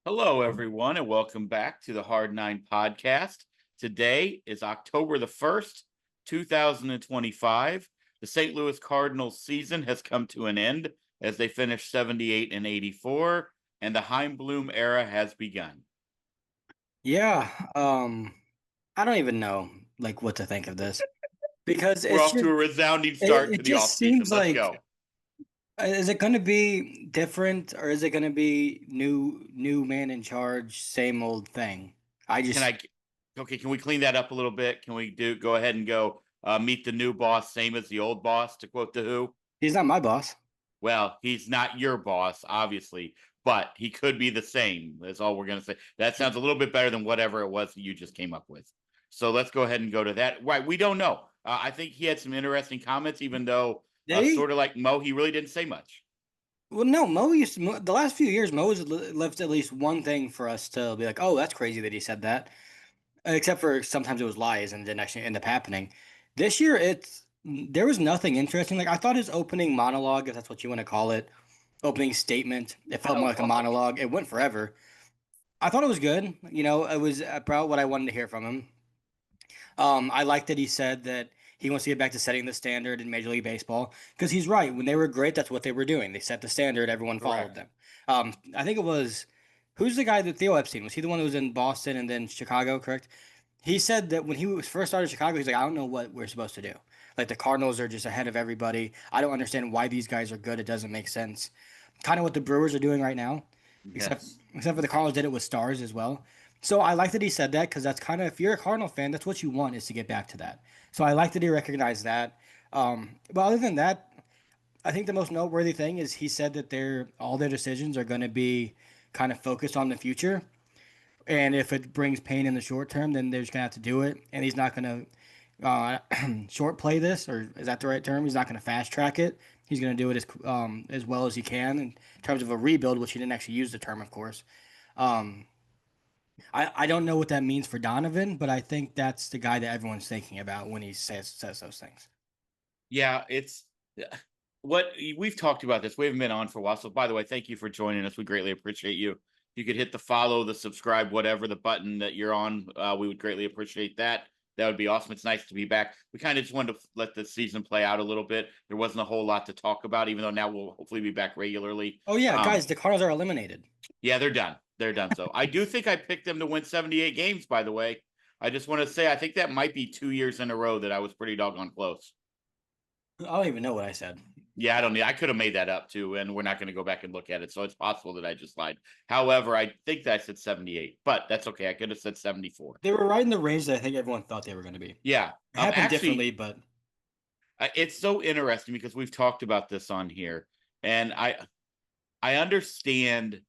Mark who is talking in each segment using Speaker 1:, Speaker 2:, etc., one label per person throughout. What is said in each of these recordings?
Speaker 1: Hello, everyone, and welcome back to the Hard Nine podcast. Today is October the 1st, 2025. The St. Louis Cardinals season has come to an end as they finished 78 and 84, and the Chaim Bloom era has begun.
Speaker 2: Yeah, I don't even know what to think of this because
Speaker 1: We're
Speaker 2: it's
Speaker 1: off to
Speaker 2: just
Speaker 1: a resounding start
Speaker 2: it,
Speaker 1: to
Speaker 2: it
Speaker 1: the
Speaker 2: just
Speaker 1: offseason.
Speaker 2: seems
Speaker 1: Let's
Speaker 2: like
Speaker 1: go.
Speaker 2: is it going to be different or is it going to be new man in charge, same old thing? I
Speaker 1: Can
Speaker 2: just
Speaker 1: I, okay, can we clean that up a little bit? Can we go ahead and go meet the new boss, same as the old boss, to quote the Who?
Speaker 2: He's not my boss.
Speaker 1: Well, he's not your boss, obviously, but he could be the same. That's all we're going to say. That sounds a little bit better than whatever it was that you just came up with. So let's go ahead and go to that. Right. We don't know. I think he had some interesting comments, even though,
Speaker 2: Did he?
Speaker 1: sort of like Mo, he really didn't say much.
Speaker 2: Well, no, the last few years Mo has left at least one thing for us to be like, "Oh, that's crazy that he said that." Except for sometimes it was lies and didn't actually end up happening. This year, there was nothing interesting. Like I thought his opening monologue, if that's what you want to call it, opening statement, it felt more like a monologue. It went forever. I thought it was good. It was about what I wanted to hear from him. I like that he said that he wants to get back to setting the standard in Major League Baseball because he's right. When they were great, that's what they were doing. They set the standard. Everyone followed
Speaker 1: Correct.
Speaker 2: them. I think it was who's the guy that Theo Epstein was? He the one who was in Boston and then Chicago, correct? He said that when he was first started in Chicago, he's like, I don't know what we're supposed to do. Like the Cardinals are just ahead of everybody. I don't understand why these guys are good. It doesn't make sense. Kind of what the Brewers are doing right now, except
Speaker 1: Yes.
Speaker 2: except for the Cardinals did it with stars as well. So I like that he said that because that's kind of if you're a Cardinal fan, that's what you want is to get back to that. So I like that he recognized that. But other than that, I think the most noteworthy thing is he said that all their decisions are going to be kind of focused on the future. And if it brings pain in the short term, then they're just gonna have to do it. And he's not gonna short play this, or is that the right term? He's not gonna fast track it. He's gonna do it as well as he can in terms of a rebuild, which he didn't actually use the term, of course. Um, I don't know what that means for Donovan, but I think that's the guy that everyone's thinking about when he says those things.
Speaker 1: Yeah. It's what we've talked about this. We haven't been on for a while. So, by the way, thank you for joining us. We greatly appreciate you. If you could hit the follow, the subscribe, whatever the button that you're on, we would greatly appreciate that. That would be awesome. It's nice to be back. We kind of just wanted to let the season play out a little bit. There wasn't a whole lot to talk about, even though now we'll hopefully be back regularly.
Speaker 2: Oh yeah, guys, the Cardinals are eliminated.
Speaker 1: Yeah, they're done. They're done. So I do think I picked them to win 78 games, by the way. I just want to say I think that might be 2 years in a row that I was pretty doggone close.
Speaker 2: I don't even know what I said.
Speaker 1: Yeah, I don't need. I could have made that up too, and we're not going to go back and look at it. So it's possible that I just lied. However, I think that I said 78, but that's okay. I could have said 74.
Speaker 2: They were right in the range that I think everyone thought they were going to be.
Speaker 1: Yeah.
Speaker 2: It happened
Speaker 1: Actually,
Speaker 2: differently, but
Speaker 1: it's so interesting because we've talked about this on here, and I understand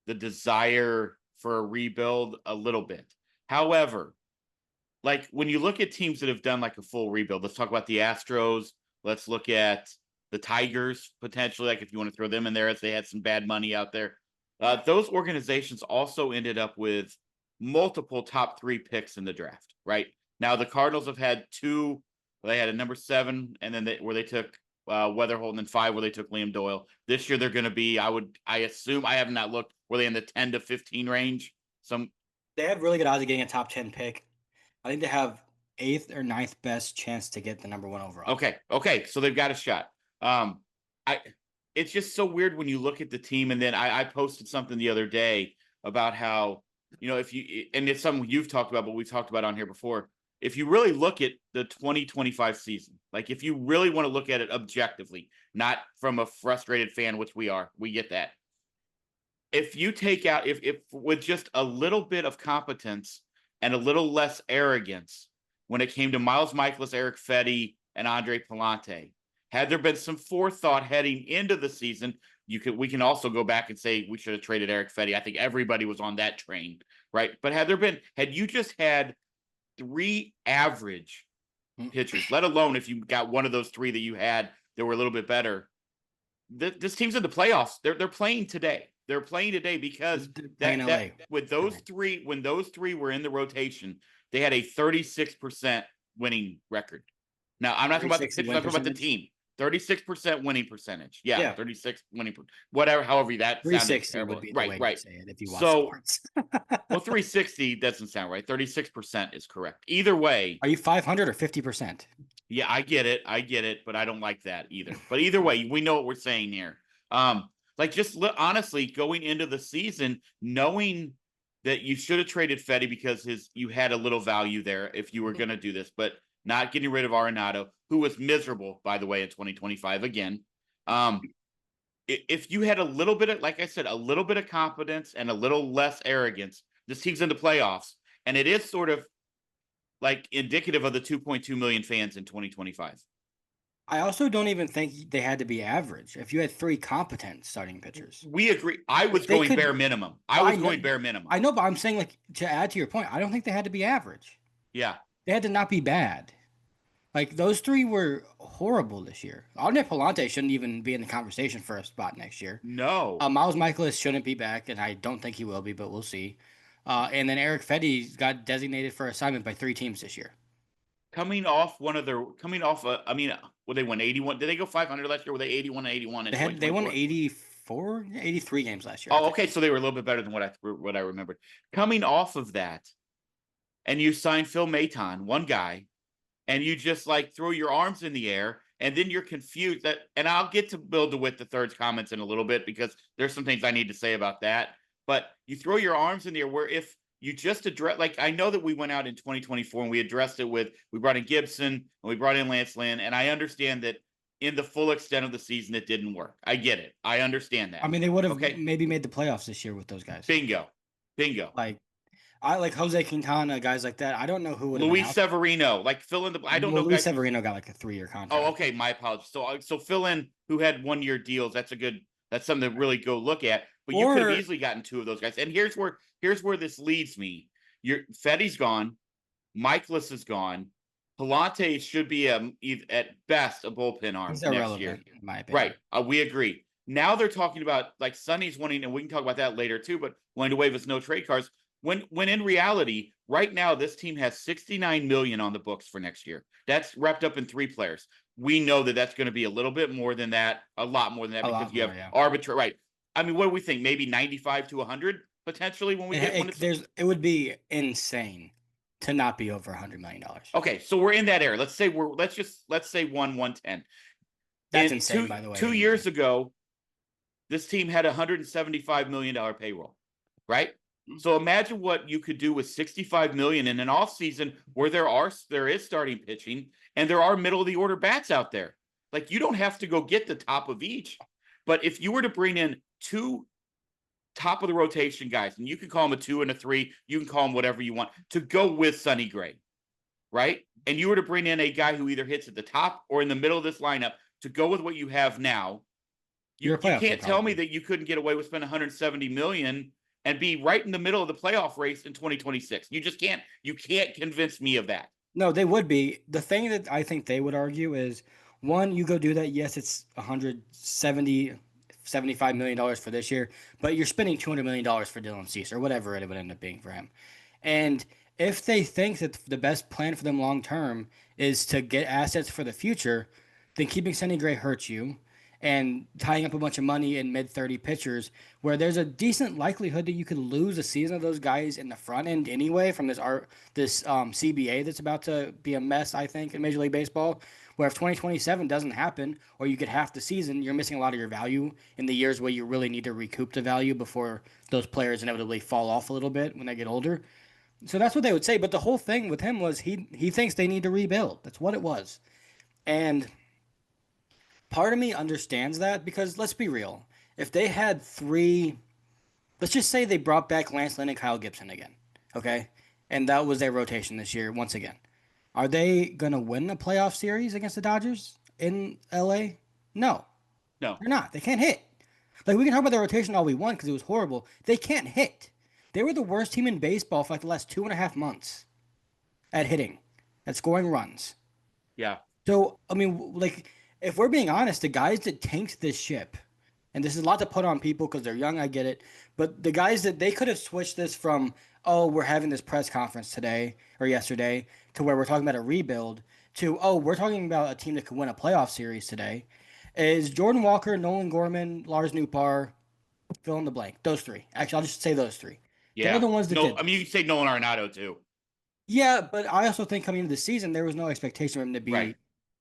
Speaker 1: the desire for a rebuild a little bit. However, like when you look at teams that have done like a full rebuild, let's talk about the Astros. Let's look at the Tigers potentially. Like if you want to throw them in there, as they had some bad money out there. Those organizations also ended up with multiple top three picks in the draft. Right now, the Cardinals have had two. They had a number seven, and then where they took Weatherholt, and then five where they took Liam Doyle. This year they're going to be. I assume I have not looked. Were they in the 10 to 15 range? Some
Speaker 2: they have really good odds of getting a top 10 pick. I think they have eighth or ninth best chance to get the number one overall.
Speaker 1: Okay, so they've got a shot. I it's just so weird when you look at the team, and then I posted something the other day about how if you and it's something you've talked about, but we've talked about on here before. If you really look at the 2025 season, like if you really want to look at it objectively, not from a frustrated fan, which we are, we get that. If you take out if with just a little bit of competence and a little less arrogance when it came to Miles Michaelis, Eric Fetty, and Andre Palante, had there been some forethought heading into the season, we can also go back and say we should have traded Eric Fetty. I think everybody was on that train, right? But had you just had three average pitchers, let alone if you got one of those three that you had that were a little bit better, this team's in the playoffs. They're playing today. They're playing today because
Speaker 2: They're playing
Speaker 1: that
Speaker 2: LA.
Speaker 1: with those three, when those three were in the rotation, they had a 36% winning record. Now I'm not talking about the
Speaker 2: 360
Speaker 1: pitchers.
Speaker 2: win
Speaker 1: I'm talking about the
Speaker 2: percentage.
Speaker 1: team. 36% winning percentage. Yeah,
Speaker 2: Yeah.
Speaker 1: 36 winning, whatever, however that sounded
Speaker 2: 360 would
Speaker 1: terrible.
Speaker 2: be the
Speaker 1: Right,
Speaker 2: way to
Speaker 1: right.
Speaker 2: say it if you watch
Speaker 1: So,
Speaker 2: sports.
Speaker 1: well, 360 doesn't sound right. 36% is correct. Either way,
Speaker 2: Are you 500 or 50%?
Speaker 1: yeah, I get it. I get it, but I don't like that either. But either way, we know what we're saying here. Like just honestly, going into the season, knowing that you should have traded Fetty because you had a little value there if you were going to do this, but not getting rid of Arenado, who was miserable, by the way, in 2025 again. If you had a little bit of, like I said, a little bit of confidence and a little less arrogance, this team's in the playoffs, and it is sort of like indicative of the 2.2 million fans in 2025.
Speaker 2: I also don't even think they had to be average. If you had three competent starting pitchers,
Speaker 1: We agree. I was
Speaker 2: if they
Speaker 1: going
Speaker 2: could,
Speaker 1: bare minimum. I
Speaker 2: I
Speaker 1: was
Speaker 2: know,
Speaker 1: going bare minimum.
Speaker 2: I know, but I'm saying like to add to your point, I don't think they had to be average.
Speaker 1: Yeah.
Speaker 2: They had to not be bad. Like those three were horrible this year. Andre Palante shouldn't even be in the conversation for a spot next year.
Speaker 1: No.
Speaker 2: Miles Michaelis shouldn't be back, and I don't think he will be, but we'll see. And then Eric Fetty got designated for assignment by 3 teams this year.
Speaker 1: Coming off, I mean, well, they won 81. Did they go 500 last year? Were they 81 and 81 in
Speaker 2: They won
Speaker 1: 2024?
Speaker 2: 84, 83 games last year.
Speaker 1: Oh, okay. So they were a little bit better than what I remembered. Coming off of that, and you sign Phil Maton, one guy, and you just like throw your arms in the air, and then you're confused. And I'll get to Bill DeWitt the third's comments in a little bit because there's some things I need to say about that. But you throw your arms in the air where if you just address, like I know that we went out in 2024 and we addressed it we brought in Gibson and we brought in Lance Lynn, and I understand that in the full extent of the season it didn't work. I get it. I understand that.
Speaker 2: I mean, they would have
Speaker 1: Okay.
Speaker 2: maybe made the playoffs this year with those guys.
Speaker 1: Bingo.
Speaker 2: Like I like Jose Quintana, guys like that. I don't know who would have
Speaker 1: Luis
Speaker 2: been out.
Speaker 1: Severino, like fill in the. I don't know.
Speaker 2: Luis
Speaker 1: Guys.
Speaker 2: Severino got like a 3-year contract.
Speaker 1: Oh, okay. My apologies. So fill in who had 1-year deals. That's something to really go look at. But you could have easily gotten 2 of those guys. And here's where this leads me. Fetty's gone, Michaelis is gone. Palante should be at best a bullpen arm next year.
Speaker 2: In my opinion.
Speaker 1: Right. We agree. Now they're talking about like Sonny's wanting, and we can talk about that later too, but wanting to waive us no trade cards. When in reality, right now, this team has $69 million on the books for next year. That's wrapped up in 3 players. We know that that's going to be a little bit more than that, a lot more than that, because you have arbitrary. Right. I mean, what do we think? Maybe 95 to 100 potentially when we get one.
Speaker 2: It would be insane to not be over $100 million.
Speaker 1: Okay, so we're in that area. Let's say 110.
Speaker 2: That's insane, by the way.
Speaker 1: 2 years ago, this team had $175 million payroll, right? So imagine what you could do with $65 million in an offseason where there is starting pitching and there are middle of the order bats out there. Like you don't have to go get the top of each, but if you were to bring in 2 top of the rotation guys, and you can call them a 2 and a 3, you can call them whatever you want, to go with Sonny Gray, right? And you were to bring in a guy who either hits at the top or in the middle of this lineup to go with what you have now. You can't tell me that you couldn't get away with spending $170 million and be right in the middle of the playoff race in 2026. You just can't. You can't convince me of that.
Speaker 2: No, they would be. The thing that I think they would argue is, one, you go do that. Yes, it's $175 million for this year, but you're spending $200 million for Dylan Cease or whatever it would end up being for him. And if they think that the best plan for them long term is to get assets for the future, then keeping Sonny Gray hurts you. And tying up a bunch of money in mid-30 pitchers, where there's a decent likelihood that you could lose a season of those guys in the front end anyway from this CBA that's about to be a mess, I think, in Major League Baseball. Where if 2027 doesn't happen, or you get half the season, you're missing a lot of your value in the years where you really need to recoup the value before those players inevitably fall off a little bit when they get older. So that's what they would say. But the whole thing with him was he thinks they need to rebuild. That's what it was. And part of me understands that because let's be real. If they had 3, let's just say they brought back Lance Lynn and Kyle Gibson again, okay? And that was their rotation this year once again. Are they going to win a playoff series against the Dodgers in LA? No.
Speaker 1: No.
Speaker 2: They're not. They can't hit. Like, we can talk about their rotation all we want because it was horrible. They can't hit. They were the worst team in baseball for like the last 2.5 months at hitting, at scoring runs.
Speaker 1: Yeah.
Speaker 2: So, I mean, like, if we're being honest, the guys that tanked this ship, and this is a lot to put on people because they're young, I get it, but the guys that they could have switched this from, oh, we're having this press conference today or yesterday to where we're talking about a rebuild to, oh, we're talking about a team that could win a playoff series today, is Jordan Walker, Nolan Gorman, Lars Nootbaar, fill in the blank. Those three. Actually, I'll just say those three. They're
Speaker 1: Yeah.
Speaker 2: the ones that
Speaker 1: No,
Speaker 2: did
Speaker 1: I mean, you
Speaker 2: this.
Speaker 1: can say Nolan Arenado too.
Speaker 2: Yeah, but I also think coming into the season, there was no expectation of him to
Speaker 1: Right.
Speaker 2: be.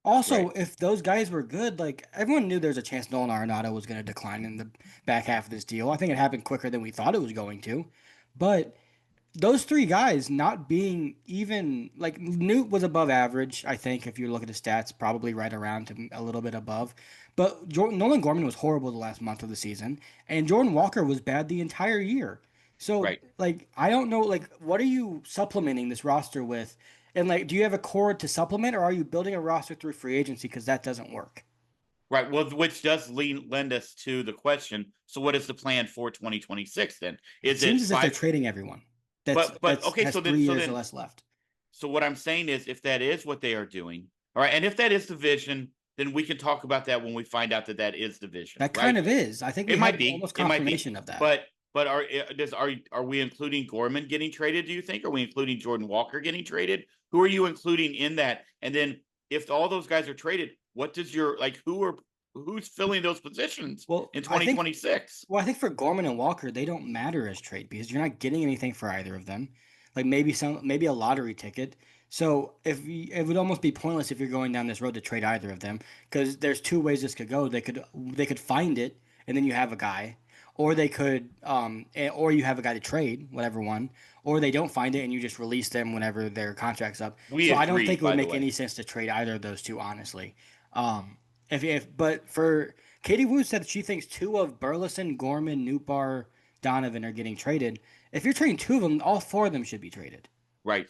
Speaker 2: Also,
Speaker 1: Right.
Speaker 2: if those guys were good, like everyone knew there's a chance Nolan Arenado was going to decline in the back half of this deal. I think it happened quicker than we thought it was going to. But those three guys not being even like Newt was above average, I think, if you look at the stats, probably right around to a little bit above. But Nolan Gorman was horrible the last month of the season, and Jordan Walker was bad the entire year. So,
Speaker 1: Right.
Speaker 2: like, I don't know, like, what are you supplementing this roster with? And, like, do you have a core to supplement, or are you building a roster through free agency? Because that doesn't work.
Speaker 1: Right. Well, which does lend us to the question. So, what is the plan for 2026 then?
Speaker 2: It
Speaker 1: Is
Speaker 2: seems
Speaker 1: it
Speaker 2: as if they're
Speaker 1: five?
Speaker 2: trading everyone
Speaker 1: But
Speaker 2: that's
Speaker 1: okay.
Speaker 2: has
Speaker 1: So
Speaker 2: three
Speaker 1: then, so
Speaker 2: years or
Speaker 1: then,
Speaker 2: less left.
Speaker 1: so what I'm saying is, if that is what they are doing, all right, and if that is the vision, then we can talk about that when we find out that that is the vision,
Speaker 2: That kind
Speaker 1: right?
Speaker 2: of is. I think we
Speaker 1: It might
Speaker 2: have
Speaker 1: be.
Speaker 2: almost
Speaker 1: It might be.
Speaker 2: confirmation of that.
Speaker 1: But are we including Gorman getting traded? Do you think? Are we including Jordan Walker getting traded? Who are you including in that? And then if all those guys are traded, what does your like? Who's filling those positions
Speaker 2: Well,
Speaker 1: in
Speaker 2: I think
Speaker 1: 2026?
Speaker 2: Well, I think for Gorman and Walker, they don't matter as trade because you're not getting anything for either of them. Like maybe a lottery ticket. So it would almost be pointless if you're going down this road to trade either of them because there's two ways this could go. They could find it and then you have a guy, or they could or you have a guy to trade, whatever one, or they don't find it and you just release them whenever their contract's up.
Speaker 1: We
Speaker 2: So I don't
Speaker 1: agree,
Speaker 2: think it would
Speaker 1: by the
Speaker 2: make
Speaker 1: way.
Speaker 2: any sense to trade either of those two, honestly. If but for Katie Wu said she thinks two of Burleson, Gorman, Newbar, Donovan are getting traded. If you're trading two of them, all four of them should be traded.
Speaker 1: Right.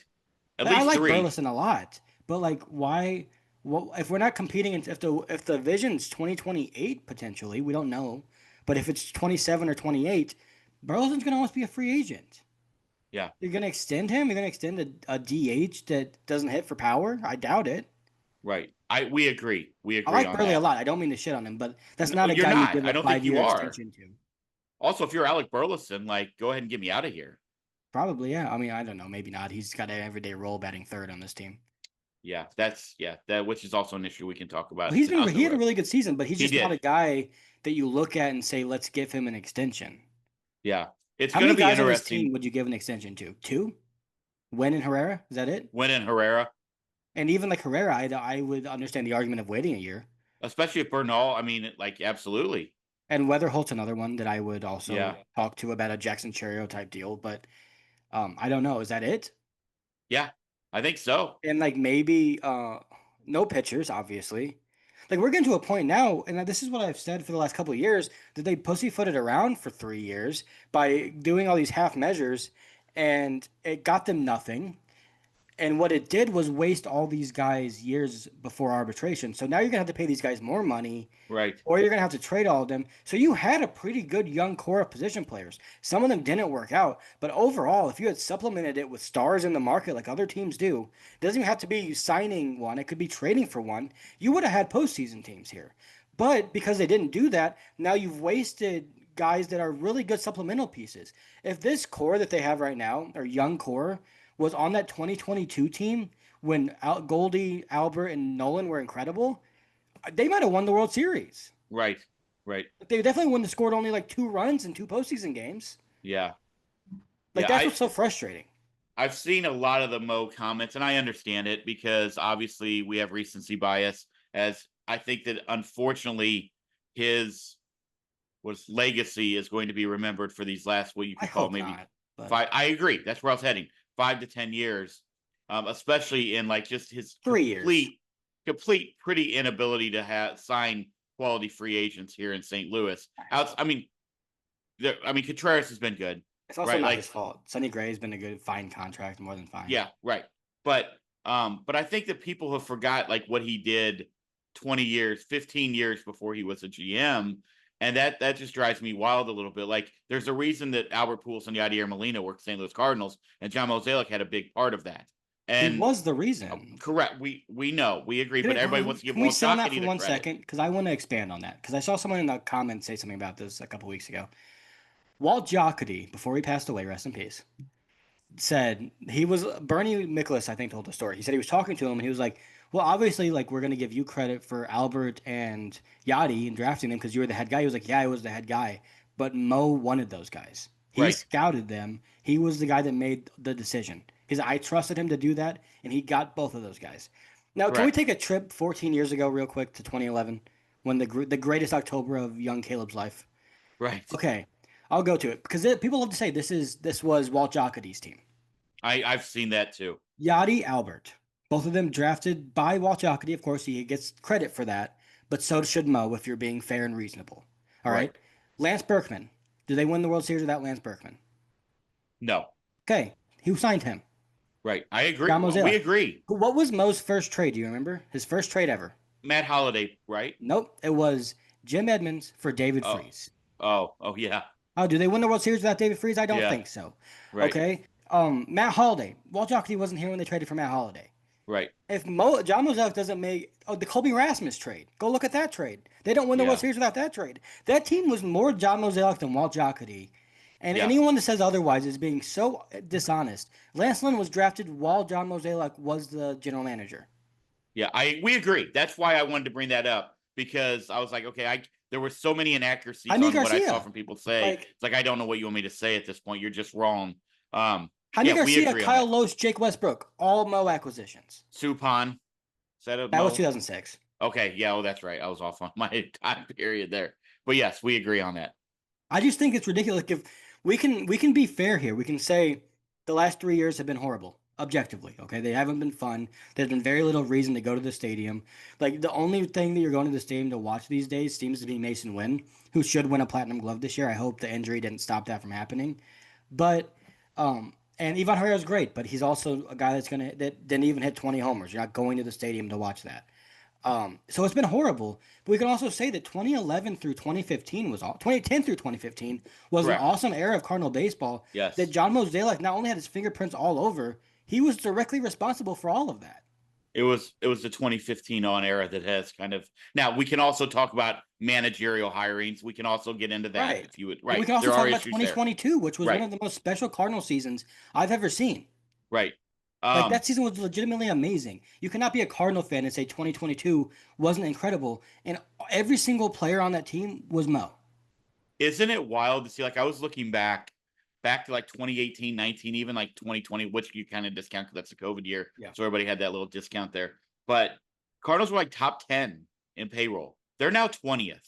Speaker 1: At
Speaker 2: Like, I
Speaker 1: least
Speaker 2: like
Speaker 1: three.
Speaker 2: Burleson a lot, but like, why? Well, if we're not competing, if the vision's 2028 potentially, we don't know. But if it's 27 or 28, Burleson's gonna almost be a free agent.
Speaker 1: Yeah.
Speaker 2: You're gonna extend him. You're gonna extend a DH that doesn't hit for power. I doubt it.
Speaker 1: Right. We agree. We
Speaker 2: I
Speaker 1: agree
Speaker 2: like
Speaker 1: on
Speaker 2: Burley a
Speaker 1: that.
Speaker 2: lot. I don't mean to shit on him, but that's
Speaker 1: No,
Speaker 2: not a
Speaker 1: you're
Speaker 2: guy you
Speaker 1: not.
Speaker 2: give
Speaker 1: I
Speaker 2: a
Speaker 1: don't think you
Speaker 2: 5 year
Speaker 1: are.
Speaker 2: extension to.
Speaker 1: Also, if you're Alec Burleson, like, go ahead and get me out of here.
Speaker 2: Probably, yeah. I mean, I don't know. Maybe not. He's got an everyday role batting third on this team.
Speaker 1: That which is also an issue we can talk
Speaker 2: Well,
Speaker 1: about
Speaker 2: he's been
Speaker 1: down the
Speaker 2: he had a
Speaker 1: road.
Speaker 2: really good season, but he's
Speaker 1: He
Speaker 2: just not
Speaker 1: did.
Speaker 2: a guy that you look at and say, let's give him an extension.
Speaker 1: Yeah. It's
Speaker 2: How
Speaker 1: going
Speaker 2: many
Speaker 1: to be
Speaker 2: guys on this team
Speaker 1: interesting
Speaker 2: would you give an extension to? Two? Wen and Herrera? Is that it?
Speaker 1: when in Herrera,
Speaker 2: And even like Herrera, I would understand the argument of waiting a year.
Speaker 1: especially if Bernal. I mean, like, absolutely.
Speaker 2: And Weatherholt's another one that I would also
Speaker 1: Yeah.
Speaker 2: talk to about a Jackson Cherio type deal. But I don't know. Is that it?
Speaker 1: Yeah. I think so.
Speaker 2: And like maybe no pitchers, obviously. Like we're getting to a point now, and this is what I've said for the last couple of years, that they pussyfooted around for 3 years by doing all these half measures, and it got them nothing. And what it did was waste all these guys years before arbitration. So now you're gonna have to pay these guys more money,
Speaker 1: Right.
Speaker 2: or you're gonna have to trade all of them. So you had a pretty good young core of position players. Some of them didn't work out, but overall, if you had supplemented it with stars in the market like other teams do, it doesn't even have to be signing one. It could be trading for one. You would have had postseason teams here. But because they didn't do that, now you've wasted guys that are really good supplemental pieces. If this core that they have right now, or young core, was on that 2022 team when Goldie, Albert, and Nolan were incredible, they might have won the World Series.
Speaker 1: Right. Right.
Speaker 2: They definitely wouldn't have scored only like 2 runs in two postseason games.
Speaker 1: Yeah.
Speaker 2: Like
Speaker 1: Yeah.
Speaker 2: that's what's so frustrating.
Speaker 1: I've seen a lot of the Mo comments, and I understand it because obviously we have recency bias. As I think that unfortunately his was legacy is going to be remembered for these last what you
Speaker 2: I
Speaker 1: could call
Speaker 2: hope
Speaker 1: maybe
Speaker 2: not, but
Speaker 1: five. I agree. That's where I was heading. 5 to 10 years, especially in like just his
Speaker 2: 3 years.
Speaker 1: complete pretty inability to have sign quality free agents here in St. Louis. I mean, Contreras has been good,
Speaker 2: It's also
Speaker 1: right?
Speaker 2: not
Speaker 1: Like,
Speaker 2: his fault. Sonny Gray's been a good fine contract, more than fine.
Speaker 1: yeah, right. But I think that people have forgot like what he did 20 years, 15 years before he was a GM. And that just drives me wild a little bit. Like, there's a reason that Albert Pujols and Yadier Molina worked St. Louis Cardinals, and John Mozeliak had a big part of that.
Speaker 2: He
Speaker 1: And
Speaker 2: was the reason.
Speaker 1: correct, we know, we agree, but everybody wants to give
Speaker 2: Can we
Speaker 1: Walt
Speaker 2: sit on that
Speaker 1: Jocketty
Speaker 2: for
Speaker 1: the
Speaker 2: one
Speaker 1: credit.
Speaker 2: second? Because I want to expand on that. Because I saw someone in the comments say something about this a couple weeks ago. Walt Jocketty, before he passed away, rest in peace, said he was Bernie Miklasz, I think, told the story. He said he was talking to him and he was like, Well, obviously, like we're gonna give you credit for Albert and Yachty and drafting them because you were the head guy. He was like, yeah, I was the head guy, but Mo wanted those guys. He
Speaker 1: Right.
Speaker 2: scouted them. He was the guy that made the decision. Because I trusted him to do that, and he got both of those guys. Now, can we
Speaker 1: Correct.
Speaker 2: take a trip 14 years ago, real quick, to 2011, when the greatest October of young Caleb's life?
Speaker 1: Right.
Speaker 2: Okay, I'll go to it because people love to say this was Walt Jocketty's team.
Speaker 1: I've seen that too.
Speaker 2: Yachty, Albert. Both of them drafted by Walt Jocketty. Of course, he gets credit for that, but so should Mo if you're being fair and reasonable. All
Speaker 1: Right.
Speaker 2: right. Lance Berkman. Did they win the World Series without Lance Berkman?
Speaker 1: No.
Speaker 2: Okay. Who signed him?
Speaker 1: Right. I agree.
Speaker 2: John
Speaker 1: We
Speaker 2: Mozeliak.
Speaker 1: agree.
Speaker 2: What was Mo's first trade? Do you remember? His first trade ever?
Speaker 1: Matt Holliday, right?
Speaker 2: Nope. It was Jim Edmonds for David
Speaker 1: Oh.
Speaker 2: Freese.
Speaker 1: Oh, yeah.
Speaker 2: Oh, do they win the World Series without David Freese? I don't
Speaker 1: Yeah.
Speaker 2: think so.
Speaker 1: Right.
Speaker 2: Okay. Matt Holliday. Walt Jocketty wasn't here when they traded for Matt Holliday.
Speaker 1: Right.
Speaker 2: If John Mozeliak doesn't make the Colby Rasmus trade, go look at that trade. They don't win the World
Speaker 1: Yeah.
Speaker 2: Series without that trade. That team was more John Mozeliak than Walt Jocketty. And
Speaker 1: Yeah.
Speaker 2: anyone that says otherwise is being so dishonest. Lance Lynn was drafted while John Mozeliak was the general manager.
Speaker 1: Yeah. We agree. That's why I wanted to bring that up because I was like, okay, there were so many inaccuracies
Speaker 2: Jaime
Speaker 1: on what I saw
Speaker 2: Garcia.
Speaker 1: from people say.
Speaker 2: Like,
Speaker 1: It's like I don't know what you want me to say at this point. You're just wrong.
Speaker 2: Jaime
Speaker 1: Yeah, we
Speaker 2: Garcia,
Speaker 1: agree on
Speaker 2: Kyle
Speaker 1: that.
Speaker 2: Loesch, Jake Westbrook, all Mo acquisitions.
Speaker 1: Suppan. Is that a
Speaker 2: That was
Speaker 1: Mo?
Speaker 2: 2006.
Speaker 1: Okay, yeah, well, that's right. I was off on my time period there. But yes, we agree on that.
Speaker 2: I just think it's ridiculous. If we can be fair here, we can say the last 3 years have been horrible, objectively. Okay, they haven't been fun. There's been very little reason to go to the stadium. Like the only thing that you're going to the stadium to watch these days seems to be Mason Wynn, who should win a Platinum Glove this year. I hope the injury didn't stop that from happening. But and Ivan Herrera's great, but he's also a guy that didn't even hit 20 homers. You're not going to the stadium to watch that. So it's been horrible. But we can also say that 2011 through 2015 2010 through 2015 was an
Speaker 1: Correct.
Speaker 2: awesome era of Cardinal baseball.
Speaker 1: Yes.
Speaker 2: That John Mozeliak not only had his fingerprints all over, he was directly responsible for all of that.
Speaker 1: It was the 2015 on era that has kind of now we can also talk about managerial hirings. We can also get into that
Speaker 2: Right.
Speaker 1: if you would
Speaker 2: And
Speaker 1: right.
Speaker 2: we can also
Speaker 1: There
Speaker 2: talk
Speaker 1: are
Speaker 2: about
Speaker 1: issues there.
Speaker 2: 2022, which was one
Speaker 1: Right.
Speaker 2: of the most special Cardinal seasons I've ever seen.
Speaker 1: Right.
Speaker 2: Like that season was legitimately amazing. You cannot be a Cardinal fan and say 2022 wasn't incredible. And every single player on that team was Mo.
Speaker 1: Isn't it wild to see like I was looking back to like 2018, 19, even like 2020, which you kind of discount because that's the COVID year.
Speaker 2: Yeah.
Speaker 1: So everybody had that little discount there. But Cardinals were like top 10 in payroll. They're now 20th.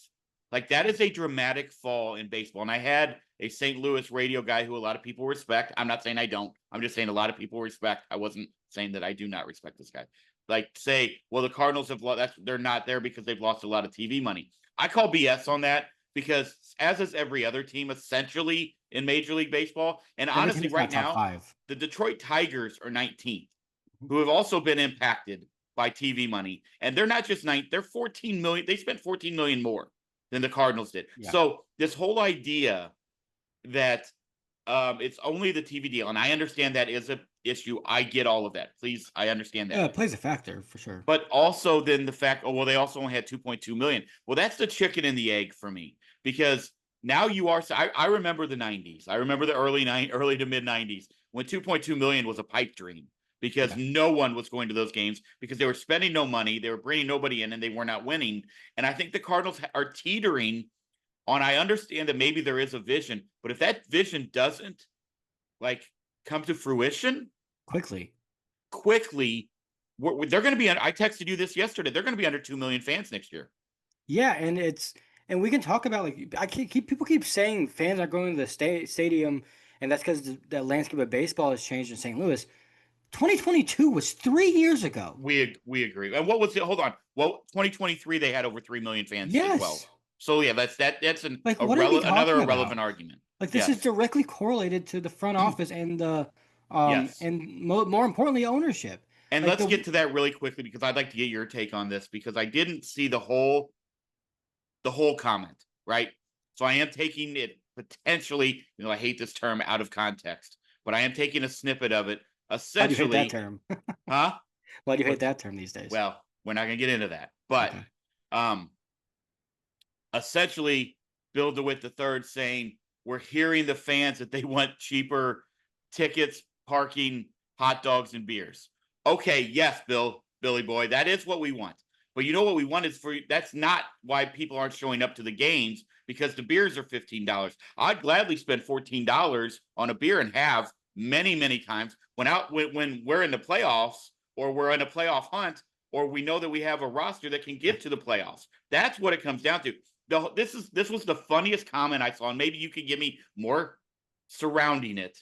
Speaker 1: Like that is a dramatic fall in baseball. And I had a St. Louis radio guy who a lot of people respect. I'm not saying I don't. I'm just saying a lot of people respect. I wasn't saying that I do not respect this guy. Like say, well, the Cardinals have lost. They're not there because they've lost a lot of TV money. I call BS on that because as is every other team essentially in Major League Baseball. And
Speaker 2: Every
Speaker 1: honestly,
Speaker 2: team's
Speaker 1: right
Speaker 2: not top
Speaker 1: now,
Speaker 2: five.
Speaker 1: the Detroit Tigers are 19th, who have also been impacted by TV money. And they're not just they're 14 million. They spent 14 million more than the Cardinals did.
Speaker 2: Yeah.
Speaker 1: So this whole idea that it's only the TV deal, and I understand that is an issue. I get all of that. Please, I understand that.
Speaker 2: Yeah, it plays a factor for sure.
Speaker 1: But also then the fact, oh, well, they also only had 2.2 million. Well, that's the chicken and the egg for me because now you are. I remember the 90s. I remember the early to mid 90s when 2.2 million was a pipe dream because no one was going to those games because they were spending no money, they were bringing nobody in, and they were not winning. And I think the Cardinals are teetering on. I understand that maybe there is a vision, but if that vision doesn't like come to fruition
Speaker 2: quickly,
Speaker 1: they're going to be. I texted you this yesterday. They're going to be under 2 million fans next year.
Speaker 2: Yeah, and we can talk about people keep saying fans are going to the stadium, and that's because the landscape of baseball has changed in St. Louis. 2022 was 3 years ago.
Speaker 1: We agree. And what was it? Hold on. Well, 2023 they had over 3 million fans
Speaker 2: yes.
Speaker 1: as well. So yeah, that's another irrelevant argument.
Speaker 2: Like this is directly correlated to the front office and the and more importantly ownership.
Speaker 1: And like let's get to that really quickly because I'd like to get your take on this because I didn't see the whole comment, right? So I am taking it potentially, I hate this term out of context, but I am taking a snippet of it. Essentially,
Speaker 2: why do you hate that term?
Speaker 1: Huh?
Speaker 2: Why do you hate that term these days?
Speaker 1: Well, we're not going to get into that, but essentially, Bill DeWitt III saying we're hearing the fans that they want cheaper tickets, parking, hot dogs, and beers. Okay, yes, Bill Billy Boy. That is what we want. But you know what we want is that's not why people aren't showing up to the games, because the beers are $15. I'd gladly spend $14 on a beer and have many, many times when we're in the playoffs or we're in a playoff hunt or we know that we have a roster that can get to the playoffs. That's what it comes down to. This was the funniest comment I saw, and maybe you could give me more surrounding it.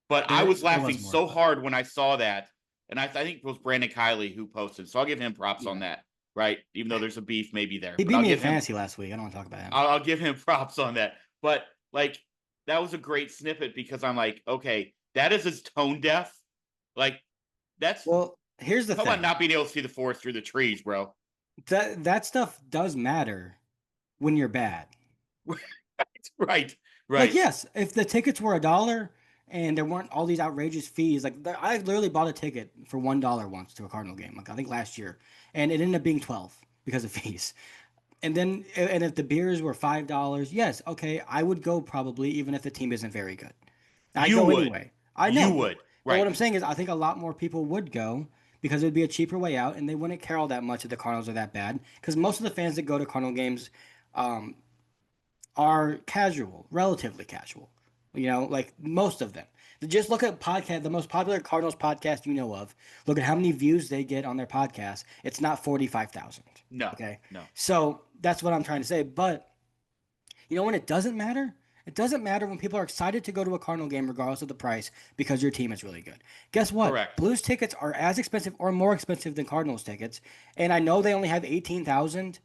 Speaker 1: But I was
Speaker 2: There
Speaker 1: laughing
Speaker 2: was more.
Speaker 1: so hard when I saw that, and I think it was Brandon Kiley who posted. So I'll give him props
Speaker 2: Yeah.
Speaker 1: on that, right? Even though there's a beef maybe there,
Speaker 2: He
Speaker 1: but
Speaker 2: beat
Speaker 1: I'll
Speaker 2: me in
Speaker 1: give him
Speaker 2: fantasy last week. I don't want to talk about him.
Speaker 1: I'll give him props on that. But like that was a great snippet because I'm like, okay, that is as tone deaf. Like that's
Speaker 2: Well, here's the
Speaker 1: talk
Speaker 2: thing.
Speaker 1: about not being able to see the forest through the trees, bro.
Speaker 2: That stuff does matter when you're bad.
Speaker 1: Right,
Speaker 2: Like,
Speaker 1: right.
Speaker 2: yes, if the tickets were $1 and there weren't all these outrageous fees, like I literally bought a ticket for $1 once to a Cardinal game, like I think last year, and it ended up being 12 because of fees. And if the beers were $5, yes, okay, I would go probably even if the team isn't very good. I
Speaker 1: You
Speaker 2: go
Speaker 1: would.
Speaker 2: anyway. I
Speaker 1: You
Speaker 2: know,
Speaker 1: would.
Speaker 2: but what
Speaker 1: Right.
Speaker 2: I'm saying is, I think a lot more people would go because it would be a cheaper way out, and they wouldn't care all that much if the Cardinals are that bad. Because most of the fans that go to Cardinal games, um, are casual, relatively casual. You know, like most of them. Just look at the most popular Cardinals podcast you know of. Look at how many views they get on their podcast. It's not 45,000.
Speaker 1: No,
Speaker 2: Okay,
Speaker 1: no.
Speaker 2: so that's what I'm trying to say. But you know when it doesn't matter? It doesn't matter when people are excited to go to a Cardinal game regardless of the price because your team is really good. Guess what?
Speaker 1: Correct.
Speaker 2: Blues tickets are as expensive or more expensive than Cardinals tickets. And I know they only have 18,000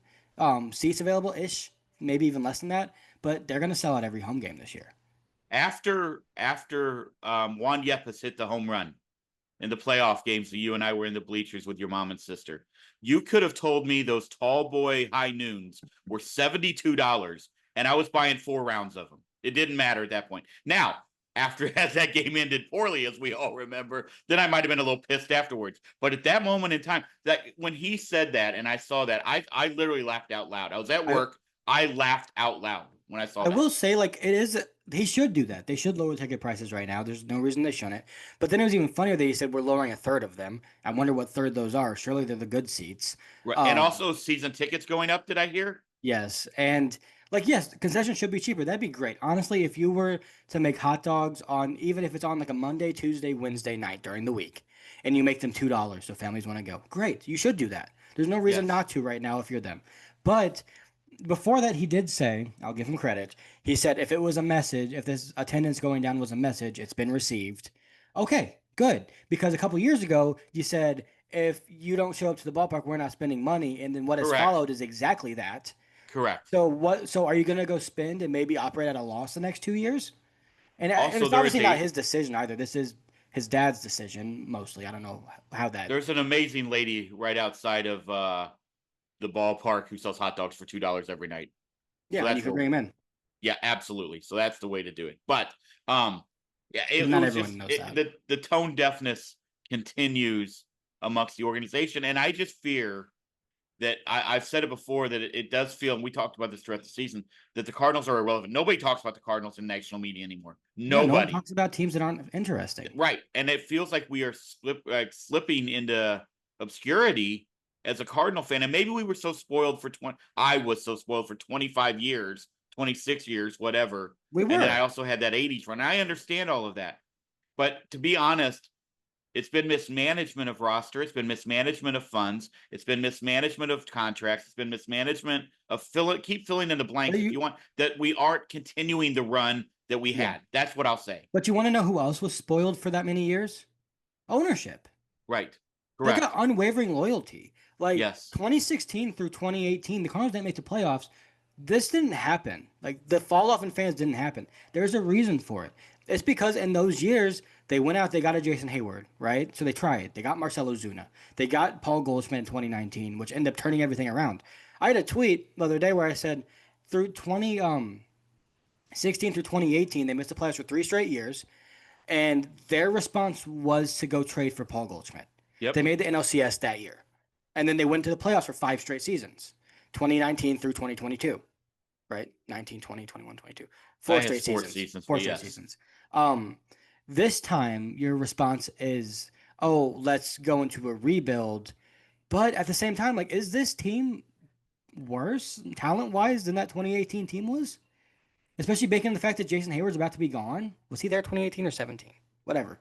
Speaker 2: seats available ish, maybe even less than that, but they're going to sell out every home game this year.
Speaker 1: After Juan Yepes hit the home run in the playoff games that you and I were in the bleachers with your mom and sister, you could have told me those tall boy high noons were $72, and I was buying 4 rounds of them. It didn't matter at that point. Now, after as that game ended poorly, as we all remember, then I might have been a little pissed afterwards. But at that moment in time, that when he said that and I saw that, I literally laughed out loud. I was at
Speaker 2: I,
Speaker 1: work. I laughed out loud when I saw
Speaker 2: I
Speaker 1: that.
Speaker 2: will say, like, it is. He should do that. They should lower ticket prices right now. There's no reason they shouldn't. But then it was even funnier that he said we're lowering a third of them. I wonder what third those are. Surely they're the good seats.
Speaker 1: Right. And
Speaker 2: Um,
Speaker 1: also season tickets going up, did I hear?
Speaker 2: Yes, and like yes, concessions should be cheaper. That'd be great. Honestly, if you were to make hot dogs on even if it's on like a Monday, Tuesday, Wednesday night during the week, and you make them $2 so families want to go, great. You should do that. There's no reason
Speaker 1: Yes.
Speaker 2: not to right now if you're them. But before that, he did say, I'll give him credit. He said if it was a message, if this attendance going down was a message, it's been received. Okay, good. Because a couple years ago, you said if you don't show up to the ballpark, we're not spending money, and then what has
Speaker 1: Correct.
Speaker 2: followed is exactly that.
Speaker 1: Correct.
Speaker 2: So what? So are you gonna go spend and maybe operate at a loss the next 2 years? And
Speaker 1: Also,
Speaker 2: it's obviously not his decision either. This is his dad's decision mostly. I don't know how that.
Speaker 1: there's an amazing lady right outside of the ballpark who sells hot dogs for $2 every night. So
Speaker 2: Yeah, and you
Speaker 1: that's
Speaker 2: can
Speaker 1: where
Speaker 2: bring him in.
Speaker 1: yeah, absolutely. So that's the way to do it. But yeah,
Speaker 2: But
Speaker 1: it
Speaker 2: not
Speaker 1: was
Speaker 2: everyone
Speaker 1: just
Speaker 2: knows that.
Speaker 1: the tone deafness continues amongst the organization, and I just fear that I've said it before that it does feel, and we talked about this throughout the season, that the Cardinals are irrelevant. Nobody talks about the Cardinals in national media anymore.
Speaker 2: Yeah, no one
Speaker 1: Nobody.
Speaker 2: talks about teams that aren't interesting.
Speaker 1: Right. And it feels like we are slipping into obscurity as a Cardinal fan. And maybe we were so spoiled for 20, I was so spoiled for 25 years, 26 years, whatever.
Speaker 2: We
Speaker 1: And then
Speaker 2: were.
Speaker 1: I also had that 80s run. I understand all of that. But to be honest, it's been mismanagement of roster. It's been mismanagement of funds. It's been mismanagement of contracts. It's been mismanagement of keep filling in the blanks if you want, that we aren't continuing the run that we
Speaker 2: Yeah.
Speaker 1: had. That's what I'll say.
Speaker 2: But you want to know who else was spoiled for that many years? Ownership.
Speaker 1: Right.
Speaker 2: They
Speaker 1: Correct.
Speaker 2: got unwavering loyalty. Like
Speaker 1: Yes.
Speaker 2: 2016 through 2018, the Cardinals didn't make the playoffs. This didn't happen. Like the fall off in fans didn't happen. There's a reason for it. It's because in those years they went out, they got a Jason Hayward, right? So they tried. They got Marcelo Zuna. They got Paul Goldschmidt in 2019, which ended up turning everything around. I had a tweet the other day where I said through 2016 through 2018, they missed the playoffs for 3 straight years. And their response was to go trade for Paul Goldschmidt. They
Speaker 1: Yep.
Speaker 2: made the NLCS that year. And then they went to the playoffs for 5 straight seasons, 2019 through 2022, right? 19, 20, 21, 22. Four
Speaker 1: I had
Speaker 2: straight
Speaker 1: sports
Speaker 2: seasons.
Speaker 1: seasons,
Speaker 2: Four
Speaker 1: but
Speaker 2: straight
Speaker 1: yes.
Speaker 2: seasons. This time, your response is, oh, let's go into a rebuild. But at the same time, like, is this team worse talent wise than that 2018 team was? Especially baking the fact that Jason Hayward's about to be gone. Was he there 2018 or 17? Whatever.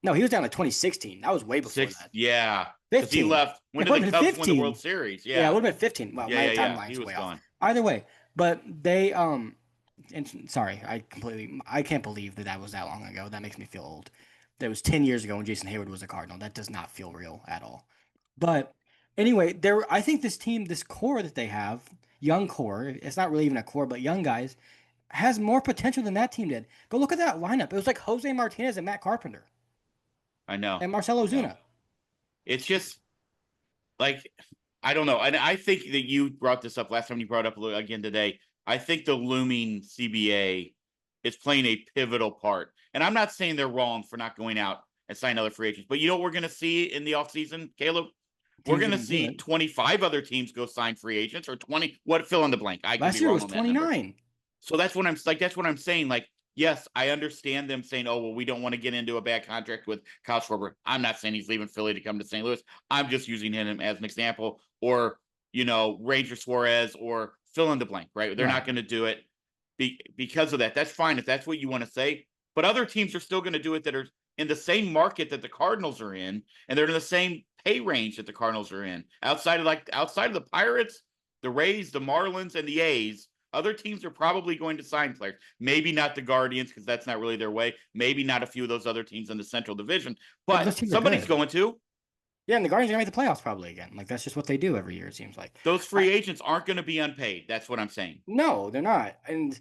Speaker 2: No, he was down like 2016. That was way before
Speaker 1: Six,
Speaker 2: that.
Speaker 1: yeah, because he
Speaker 2: 15.
Speaker 1: left.
Speaker 2: Yeah,
Speaker 1: When
Speaker 2: it
Speaker 1: did
Speaker 2: would
Speaker 1: the
Speaker 2: have been
Speaker 1: Cubs win the
Speaker 2: 15.
Speaker 1: World Series?
Speaker 2: Yeah, it
Speaker 1: Yeah,
Speaker 2: would have been 15. Well,
Speaker 1: yeah,
Speaker 2: my
Speaker 1: yeah, yeah. He
Speaker 2: timeline's
Speaker 1: was
Speaker 2: way off.
Speaker 1: gone.
Speaker 2: Either way, but they and sorry, I can't believe that that was that long ago. That makes me feel old. That was 10 years ago when Jason Hayward was a Cardinal. That does not feel real at all. But anyway, I think this team, this core that they have, young core, it's not really even a core, but young guys, has more potential than that team did. Go look at that lineup. It was like Jose Martinez and Matt Carpenter
Speaker 1: I know,
Speaker 2: and Marcelo
Speaker 1: I know.
Speaker 2: Zuna.
Speaker 1: It's just like I don't know, and I think that you brought this up last time. You brought it up again today. I think the looming CBA is playing a pivotal part, and I'm not saying they're wrong for not going out and signing other free agents. But you know what we're going to see in the offseason, Caleb? We're
Speaker 2: Teams are
Speaker 1: going to
Speaker 2: going to do
Speaker 1: see
Speaker 2: it.
Speaker 1: 25 other teams go sign free agents, or 20. What, fill in the blank? I could
Speaker 2: Last
Speaker 1: be
Speaker 2: year it
Speaker 1: wrong
Speaker 2: was
Speaker 1: on that number.
Speaker 2: 29.
Speaker 1: So that's what I'm like. That's what I'm saying. Like, yes, I understand them saying, "Oh, well, we don't want to get into a bad contract with Kyle Schwarber." I'm not saying he's leaving Philly to come to St. Louis. I'm just using him as an example, or Ranger Suarez, or fill in the blank. Right? They're
Speaker 2: Right.
Speaker 1: not going to do it because of that. That's fine if that's what you want to say. But other teams are still going to do it that are in the same market that the Cardinals are in, and they're in the same pay range that the Cardinals are in. Outside of the Pirates, the Rays, the Marlins, and the A's. Other teams are probably going to sign players. Maybe not the Guardians because that's not really their way. Maybe not a few of those other teams in the Central Division,
Speaker 2: Yeah, but
Speaker 1: but
Speaker 2: those teams are
Speaker 1: somebody's
Speaker 2: good.
Speaker 1: going to.
Speaker 2: Yeah, and the Guardians are going to make the playoffs probably again. Like, that's just what they do every year, it seems like.
Speaker 1: Those
Speaker 2: I,
Speaker 1: free agents aren't going to be unpaid. That's what I'm saying.
Speaker 2: no, they're not. And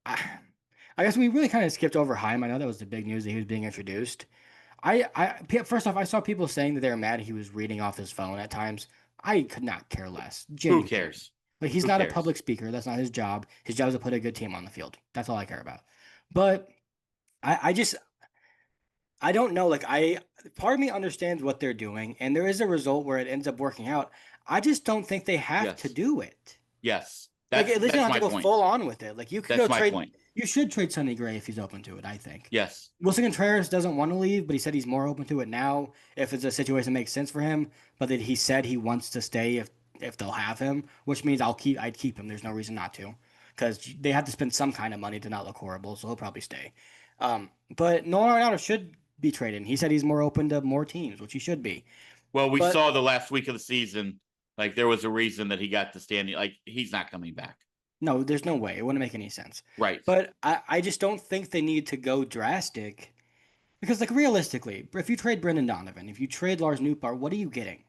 Speaker 2: I, I guess we really kind of skipped over Heim. I know that was the big news that he was being introduced. First off, I saw people saying that they were mad he was reading off his phone at times. I could not care less.
Speaker 1: Who
Speaker 2: Genuinely.
Speaker 1: cares?
Speaker 2: Like, he's
Speaker 1: Who
Speaker 2: not a
Speaker 1: cares?
Speaker 2: public speaker. That's not his job. His job is to put a good team on the field. That's all I care about. But I just I don't know. Like, part of me understands what they're doing, and there is a result where it ends up working out. I just don't think they have to
Speaker 1: Yes.
Speaker 2: do it.
Speaker 1: Yes.
Speaker 2: Like,
Speaker 1: That's
Speaker 2: at least you
Speaker 1: that's
Speaker 2: don't have
Speaker 1: my
Speaker 2: to go
Speaker 1: point.
Speaker 2: full on with it. Like, you could go
Speaker 1: That's my
Speaker 2: trade.
Speaker 1: point.
Speaker 2: You should trade Sonny Gray if he's open to it, I think.
Speaker 1: Yes.
Speaker 2: Wilson Contreras doesn't want to leave, but he said he's more open to it now if it's a situation that makes sense for him. But that he said he wants to stay if they'll have him, which means I'd keep him. There's no reason not to, because they have to spend some kind of money to not look horrible, so he'll probably stay. But Nolan Arenado should be traded. He said he's more open to more teams, which he should be.
Speaker 1: Well, we
Speaker 2: But
Speaker 1: saw the last week of the season. Like there was a reason that he got the standing. Like he's not coming back.
Speaker 2: no, there's no way. It wouldn't make any sense.
Speaker 1: Right.
Speaker 2: But I just don't think they need to go drastic. Because, like, realistically, if you trade Brendan Donovan, if you trade Lars Nootbaar, what are you getting?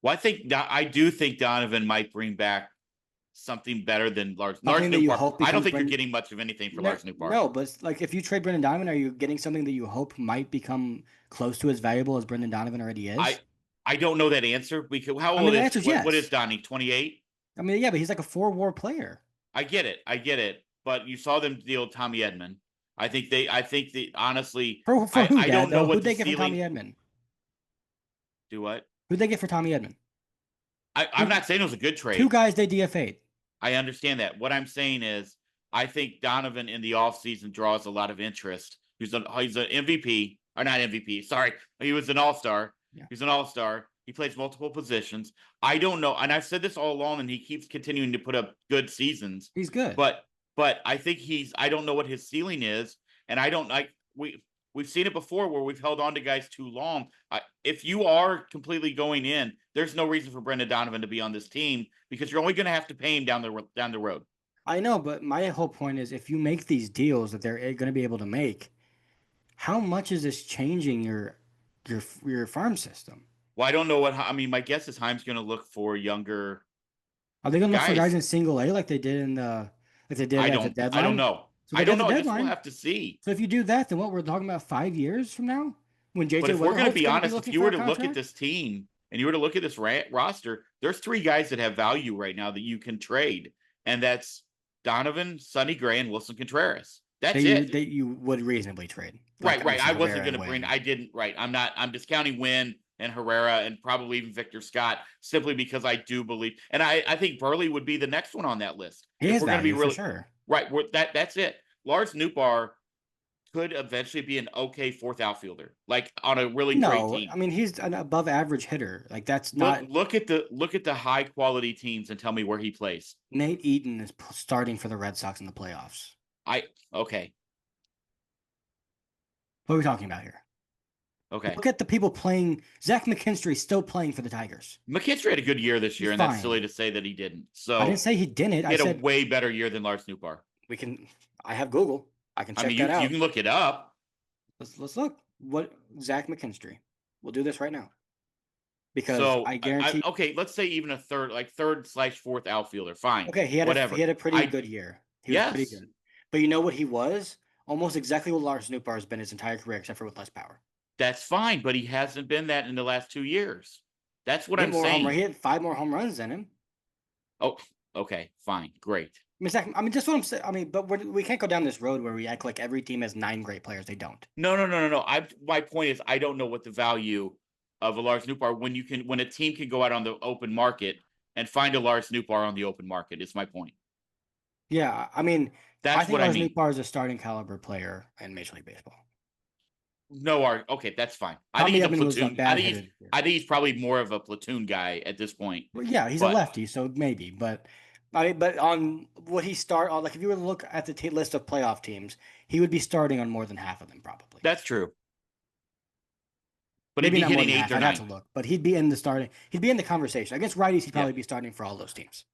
Speaker 1: Well, I do think Donovan might bring back something better than Lars
Speaker 2: Something that you
Speaker 1: Nootbaar.
Speaker 2: hope
Speaker 1: I don't
Speaker 2: becomes
Speaker 1: think you're
Speaker 2: Brendan.
Speaker 1: getting much of anything for
Speaker 2: No,
Speaker 1: Lars Nootbaar.
Speaker 2: no, but like, if you trade Brendan Donovan, are you getting something that you hope might become close to as valuable as Brendan Donovan already is?
Speaker 1: I don't know that answer because how
Speaker 2: I mean,
Speaker 1: old
Speaker 2: the
Speaker 1: is
Speaker 2: answer is
Speaker 1: what is
Speaker 2: yes.
Speaker 1: Donnie? 28.
Speaker 2: I mean, yeah, but he's like a four-war player.
Speaker 1: I get it. I get it. But you saw them deal with Tommy Edman. I think that honestly,
Speaker 2: For who,
Speaker 1: I
Speaker 2: Dad?
Speaker 1: don't know
Speaker 2: Though,
Speaker 1: what
Speaker 2: who'd
Speaker 1: the
Speaker 2: they get for Tommy
Speaker 1: ceiling.
Speaker 2: Edman?
Speaker 1: Do what?
Speaker 2: Who'd they get for Tommy Edman?
Speaker 1: I'm not saying it was a good trade.
Speaker 2: Two guys they DFA'd.
Speaker 1: I understand that. What I'm saying is, I think Donovan in the offseason draws a lot of interest. He's an MVP, or not MVP. Sorry, he was an all-star.
Speaker 2: Yeah.
Speaker 1: He's an all-star. He plays multiple positions. I don't know, and I've said this all along, and he keeps continuing to put up good seasons.
Speaker 2: He's good.
Speaker 1: But I think I don't know what his ceiling is, and I don't like we've seen it before where we've held on to guys too long. If you are completely going in, there's no reason for Brendan Donovan to be on this team because you're only going to have to pay him down the road.
Speaker 2: I know, but my whole point is, if you make these deals that they're going to be able to make, how much is this changing your farm system?
Speaker 1: Well, I don't know I mean, my guess is Heim's going to look for younger
Speaker 2: Are they going to look for guys
Speaker 1: guys.
Speaker 2: in single A like they did like they did
Speaker 1: I
Speaker 2: at the
Speaker 1: don't I don't
Speaker 2: deadline?
Speaker 1: know.
Speaker 2: So
Speaker 1: I
Speaker 2: they did
Speaker 1: don't
Speaker 2: at
Speaker 1: know.
Speaker 2: the
Speaker 1: I guess we'll
Speaker 2: deadline.
Speaker 1: have to see.
Speaker 2: So if you do that, then what we're talking about 5 years from now, when
Speaker 1: But
Speaker 2: JJ
Speaker 1: if we're going to
Speaker 2: Wetterholt's
Speaker 1: be
Speaker 2: going to be
Speaker 1: honest, if
Speaker 2: looking
Speaker 1: you
Speaker 2: for
Speaker 1: were
Speaker 2: a
Speaker 1: to look at
Speaker 2: contract,
Speaker 1: this team and you were to look at this roster, there's three guys that have value right now that you can trade, and that's Donovan, Sonny Gray, and Wilson Contreras. That's it.
Speaker 2: that you would reasonably trade.
Speaker 1: Right. I
Speaker 2: obviously
Speaker 1: wasn't
Speaker 2: Rivera
Speaker 1: going
Speaker 2: and
Speaker 1: to bring.
Speaker 2: Wynn.
Speaker 1: I didn't. Right. I'm discounting Wynn and Herrera and probably even Victor Scott simply because I do believe, and I think Burley would be the next one on that list.
Speaker 2: He
Speaker 1: If
Speaker 2: has
Speaker 1: we're going to be
Speaker 2: value for
Speaker 1: really
Speaker 2: sure.
Speaker 1: right, that's it. Lars Nootbaar could eventually be an okay fourth outfielder, like on a really great
Speaker 2: No,
Speaker 1: team.
Speaker 2: I mean he's an above average hitter. Like that's
Speaker 1: Look,
Speaker 2: not
Speaker 1: look at the high quality teams and tell me where he plays.
Speaker 2: Nate Eaton is starting for the Red Sox in the playoffs.
Speaker 1: I okay,
Speaker 2: What are we talking about here?
Speaker 1: okay.
Speaker 2: Look at the people playing. Zach McKinstry still playing for the Tigers.
Speaker 1: McKinstry had a good year this
Speaker 2: He's
Speaker 1: year, and that's silly
Speaker 2: fine.
Speaker 1: to say that he didn't.
Speaker 2: I didn't
Speaker 1: So
Speaker 2: say he didn't.
Speaker 1: he
Speaker 2: I
Speaker 1: had a
Speaker 2: said
Speaker 1: way better year than Lars Nootbaar.
Speaker 2: we can. I have Google. I can
Speaker 1: I
Speaker 2: check
Speaker 1: mean,
Speaker 2: that
Speaker 1: you
Speaker 2: out.
Speaker 1: can look it up.
Speaker 2: Let's look. What Zach McKinstry? We'll do this right now because
Speaker 1: So
Speaker 2: I guarantee.
Speaker 1: okay, let's say even a third, like third slash fourth outfielder. Fine,
Speaker 2: Okay, he
Speaker 1: whatever.
Speaker 2: had a pretty
Speaker 1: I
Speaker 2: good year. He was pretty
Speaker 1: yes,
Speaker 2: good. But you know what he was? Almost exactly what Lars Nootbaar has been his entire career, except for with less power.
Speaker 1: that's fine, but he hasn't been that in the last 2 years. That's what
Speaker 2: He hit
Speaker 1: I'm
Speaker 2: more home run.
Speaker 1: saying.
Speaker 2: He had 5 more home runs than him.
Speaker 1: Oh, okay, fine, great.
Speaker 2: I mean, just what I'm saying. I mean, but we can't go down this road where we act like every team has 9 great players. They don't.
Speaker 1: No. I my point is I don't know what the value of a Lars Nootbaar when a team can go out on the open market and find a Lars Nootbaar on the open market. Is my point.
Speaker 2: Yeah, I mean, I
Speaker 1: That's
Speaker 2: think
Speaker 1: what I
Speaker 2: Lars
Speaker 1: mean.
Speaker 2: Nootbaar is a starting caliber player in Major League Baseball.
Speaker 1: No art. Okay, that's fine. I think
Speaker 2: Tommy
Speaker 1: he's a
Speaker 2: Edman was a
Speaker 1: platoon.
Speaker 2: bad hitter this year.
Speaker 1: I think he's probably more of a platoon guy at this point.
Speaker 2: Well, yeah, he's a
Speaker 1: But
Speaker 2: lefty, so maybe. But I mean, but on what he start on, like if you were to look at the list of playoff teams, he would be starting on more than half of them, probably.
Speaker 1: that's true. But he'd
Speaker 2: Maybe
Speaker 1: be
Speaker 2: not more
Speaker 1: hitting
Speaker 2: than
Speaker 1: eighth
Speaker 2: half.
Speaker 1: or
Speaker 2: I'd have to
Speaker 1: ninth.
Speaker 2: look, but he'd be in the starting. He'd be in the conversation against righties. He'd
Speaker 1: Yeah.
Speaker 2: probably be starting for all those teams.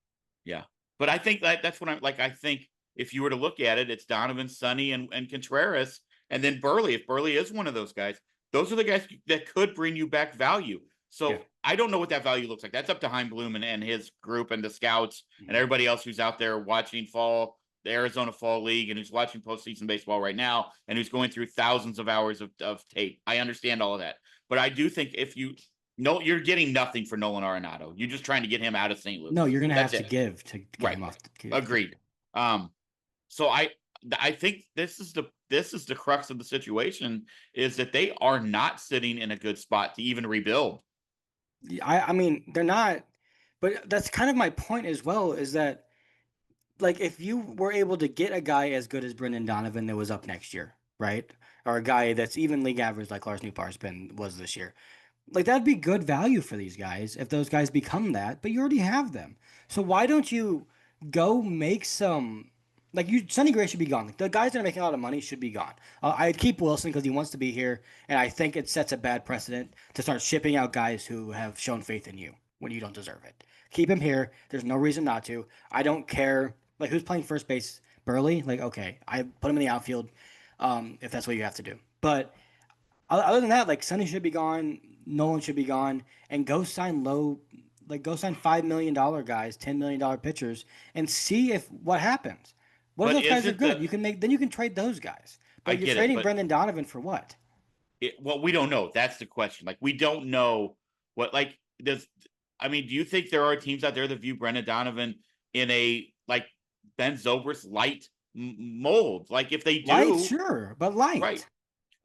Speaker 1: Yeah. But I think that's what I'm like. I think if you were to look at it, it's Donovan, Sonny, and Contreras, and then Burley. If Burley is one of those guys, those are the guys that could bring you back value. So
Speaker 2: Yeah.
Speaker 1: I don't know what that value looks like. That's up to Chaim Bloom and his group and the scouts and everybody else who's out there watching the Arizona Fall League and who's watching postseason baseball right now and who's going through thousands of hours of tape. I understand all of that. But I do think if you no, you're getting nothing for Nolan Arenado. You're just trying to get him out of St. Louis.
Speaker 2: No, you're gonna
Speaker 1: That's
Speaker 2: have to
Speaker 1: it.
Speaker 2: give to get
Speaker 1: Right.
Speaker 2: him off.
Speaker 1: Agreed. So I think this is the crux of the situation is that they are not sitting in a good spot to even rebuild.
Speaker 2: I mean, they're not, but that's kind of my point as well. Is that like if you were able to get a guy as good as Brendan Donovan that was up next year, right? Or a guy that's even league average like Lars Nootbaar's was this year. Like that'd be good value for these guys if those guys become that, but you already have them. So why don't you go make some like you Sonny Gray should be gone. Like, the guys that are making a lot of money should be gone. I'd keep Wilson because he wants to be here, and I think it sets a bad precedent to start shipping out guys who have shown faith in you when you don't deserve it. Keep him here. There's no reason not to. I don't care like who's playing first base. Burley, like okay, I put him in the outfield, if that's what you have to do. But other than that, like Sonny should be gone, Nolan should be gone, and go sign $5 million guys, $10 million pitchers, and see if what happens. What if
Speaker 1: But
Speaker 2: those guys are
Speaker 1: isn't
Speaker 2: good? You can trade those guys.
Speaker 1: I
Speaker 2: But you're
Speaker 1: get it,
Speaker 2: trading
Speaker 1: but
Speaker 2: Brendan Donovan for what?
Speaker 1: well, we don't know. That's the question. Like we don't know what like does. I mean, do you think there are teams out there that view Brendan Donovan in a like Ben Zobrist light mold? Like if they
Speaker 2: Light,
Speaker 1: do,
Speaker 2: sure, but light.
Speaker 1: right?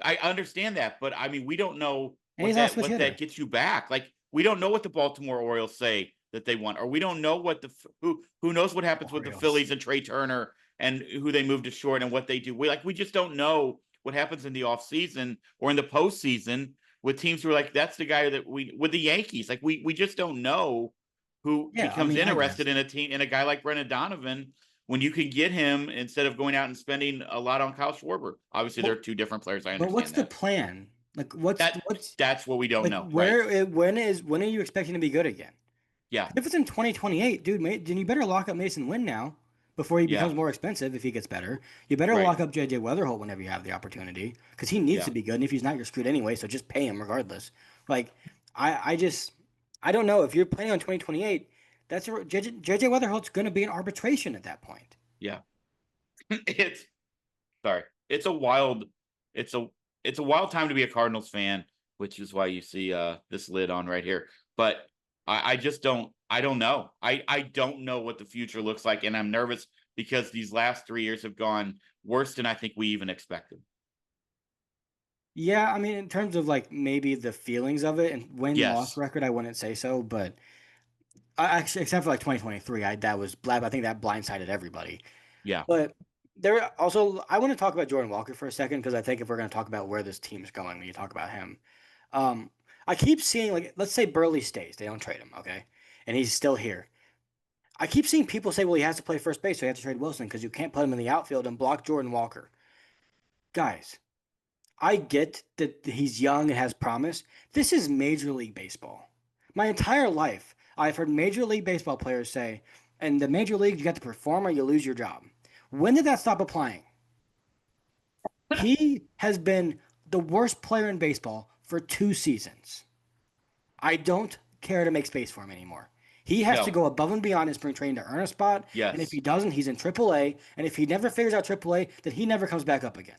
Speaker 1: I understand that, but I mean, we don't know
Speaker 2: And he's not a switch
Speaker 1: what that
Speaker 2: hitter.
Speaker 1: gets you back. Like we don't know what the Baltimore Orioles say that they want, or we don't know what who knows what happens with the
Speaker 2: Orioles.
Speaker 1: Phillies and Trey Turner and who they move to short and what they do. We just don't know what happens in the offseason or in the postseason with teams who are like that's the guy that with the Yankees. Like we just don't know who
Speaker 2: Yeah, I
Speaker 1: becomes
Speaker 2: mean, I guess.
Speaker 1: interested in a guy like Brendan Donovan when you can get him instead of going out and spending a lot on Kyle Schwarber. Obviously, they're two different players. I
Speaker 2: But what's
Speaker 1: understand
Speaker 2: the
Speaker 1: that.
Speaker 2: plan? Like
Speaker 1: That
Speaker 2: what's
Speaker 1: that's what we don't
Speaker 2: like
Speaker 1: know, right?
Speaker 2: when are you expecting to be good again?
Speaker 1: Yeah,
Speaker 2: If it's in 2028, dude, then you better lock up Mason Wynn now before he becomes
Speaker 1: yeah,
Speaker 2: more expensive if he gets better. You better
Speaker 1: right,
Speaker 2: lock up JJ Weatherholt whenever you have the opportunity because he needs
Speaker 1: yeah.
Speaker 2: to be good. And if he's not, you're screwed anyway. So just pay him regardless. Like, I don't know. If you're planning on 2028, JJ Weatherholt's going to be in arbitration at that point.
Speaker 1: Yeah. it's sorry. It's a it's a wild time to be a Cardinals fan, which is why you see this lid on right here. But I just I don't know. I don't know what the future looks like, and I'm nervous because these last 3 years have gone worse than I think we even expected.
Speaker 2: Yeah, I mean, in terms of like maybe the feelings of it and win loss
Speaker 1: Yes.
Speaker 2: record, I wouldn't say so, but I actually, except for like 2023, I think that blindsided everybody.
Speaker 1: Yeah.
Speaker 2: But There also, I want to talk about Jordan Walker for a second because I think if we're going to talk about where this team's going, when you talk about him, um, I keep seeing like, let's say Burley stays, they don't trade him, okay, and he's still here. I keep seeing people say, well, he has to play first base, so you have to trade Wilson because you can't put him in the outfield and block Jordan Walker. Guys, I get that he's young and has promise. This is Major League Baseball. My entire life, I've heard Major League Baseball players say, in the Major League, you got to perform or you lose your job. When did that stop applying? He has been the worst player in baseball for 2 seasons. I don't care to make space for him anymore. He has to
Speaker 1: No.
Speaker 2: go above and beyond in spring training to earn a spot. And if
Speaker 1: Yes,
Speaker 2: he doesn't, he's in AAA. And if he never figures out AAA, then he never comes back up again.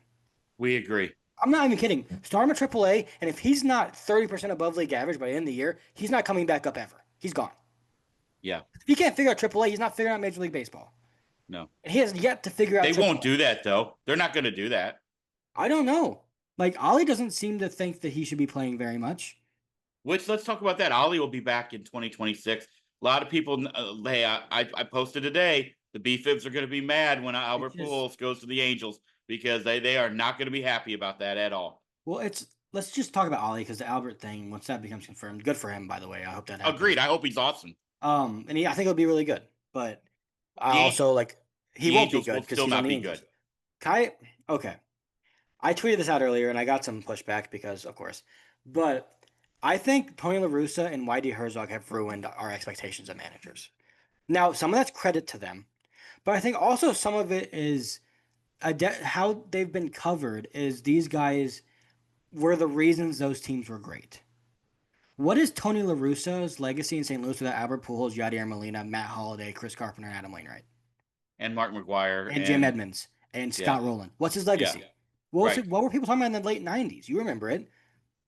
Speaker 1: we agree.
Speaker 2: I'm not even kidding. Start him at AAA, and if he's not 30% above league average by the end of the year, he's not coming back up ever. He's gone.
Speaker 1: Yeah.
Speaker 2: If he can't figure out AAA, he's not figuring out Major League Baseball.
Speaker 1: No.
Speaker 2: And he has yet to figure out
Speaker 1: They won't
Speaker 2: AAA.
Speaker 1: do that though. They're not going to do that.
Speaker 2: I don't know. Like, Ollie doesn't seem to think that he should be playing very much.
Speaker 1: Which let's talk about that. Ollie will be back in 2026. A lot of people, hey, I posted today. The B-Fibs are going to be mad when Albert Pujols goes to the Angels because they are not going to be happy about that at all.
Speaker 2: Well, let's just talk about Ollie because the Albert thing, once that becomes confirmed, good for him, by the way. I hope that happens.
Speaker 1: Agreed. I hope he's awesome.
Speaker 2: And I think it'll be really good. But I
Speaker 1: The-
Speaker 2: also like he
Speaker 1: the
Speaker 2: won't be
Speaker 1: Angels will
Speaker 2: good because
Speaker 1: still
Speaker 2: he's on
Speaker 1: not
Speaker 2: the
Speaker 1: be
Speaker 2: Angels.
Speaker 1: good.
Speaker 2: Okay. I tweeted this out earlier and I got some pushback because, of course, but I think Tony La Russa and Whitey Herzog have ruined our expectations of managers. Now, some of that's credit to them, but I think also some of it is how they've been covered is these guys were the reasons those teams were great. What is Tony La Russa's legacy in St. Louis without Albert Pujols, Yadier Molina, Matt Holliday, Chris Carpenter, and Adam Wainwright?
Speaker 1: And Mark McGuire
Speaker 2: And Jim Edmonds and Scott Rowland. What's his legacy?
Speaker 1: Yeah.
Speaker 2: What were people talking about in the late 90s? You remember it.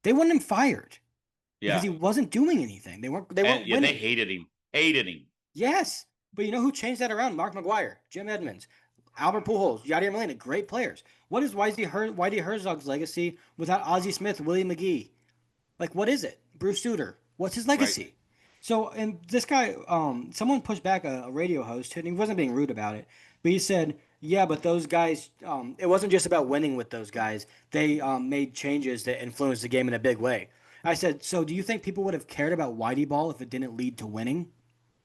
Speaker 2: They wanted him fired because he wasn't doing anything. They weren't winning.
Speaker 1: They hated him. Hated him.
Speaker 2: Yes. But you know who changed that around? Mark McGuire, Jim Edmonds, Albert Pujols, Yadier Molina, great players. What is Whitey Herzog's legacy without Ozzie Smith, Willie McGee? Like, what is it? Bruce Sutter. What's his legacy? Right. So, and this guy, someone pushed back a radio host, and he wasn't being rude about it, but he said, yeah, but those guys, it wasn't just about winning with those guys. They made changes that influenced the game in a big way. I said, so do you think people would have cared about Whitey Ball if it didn't lead to winning?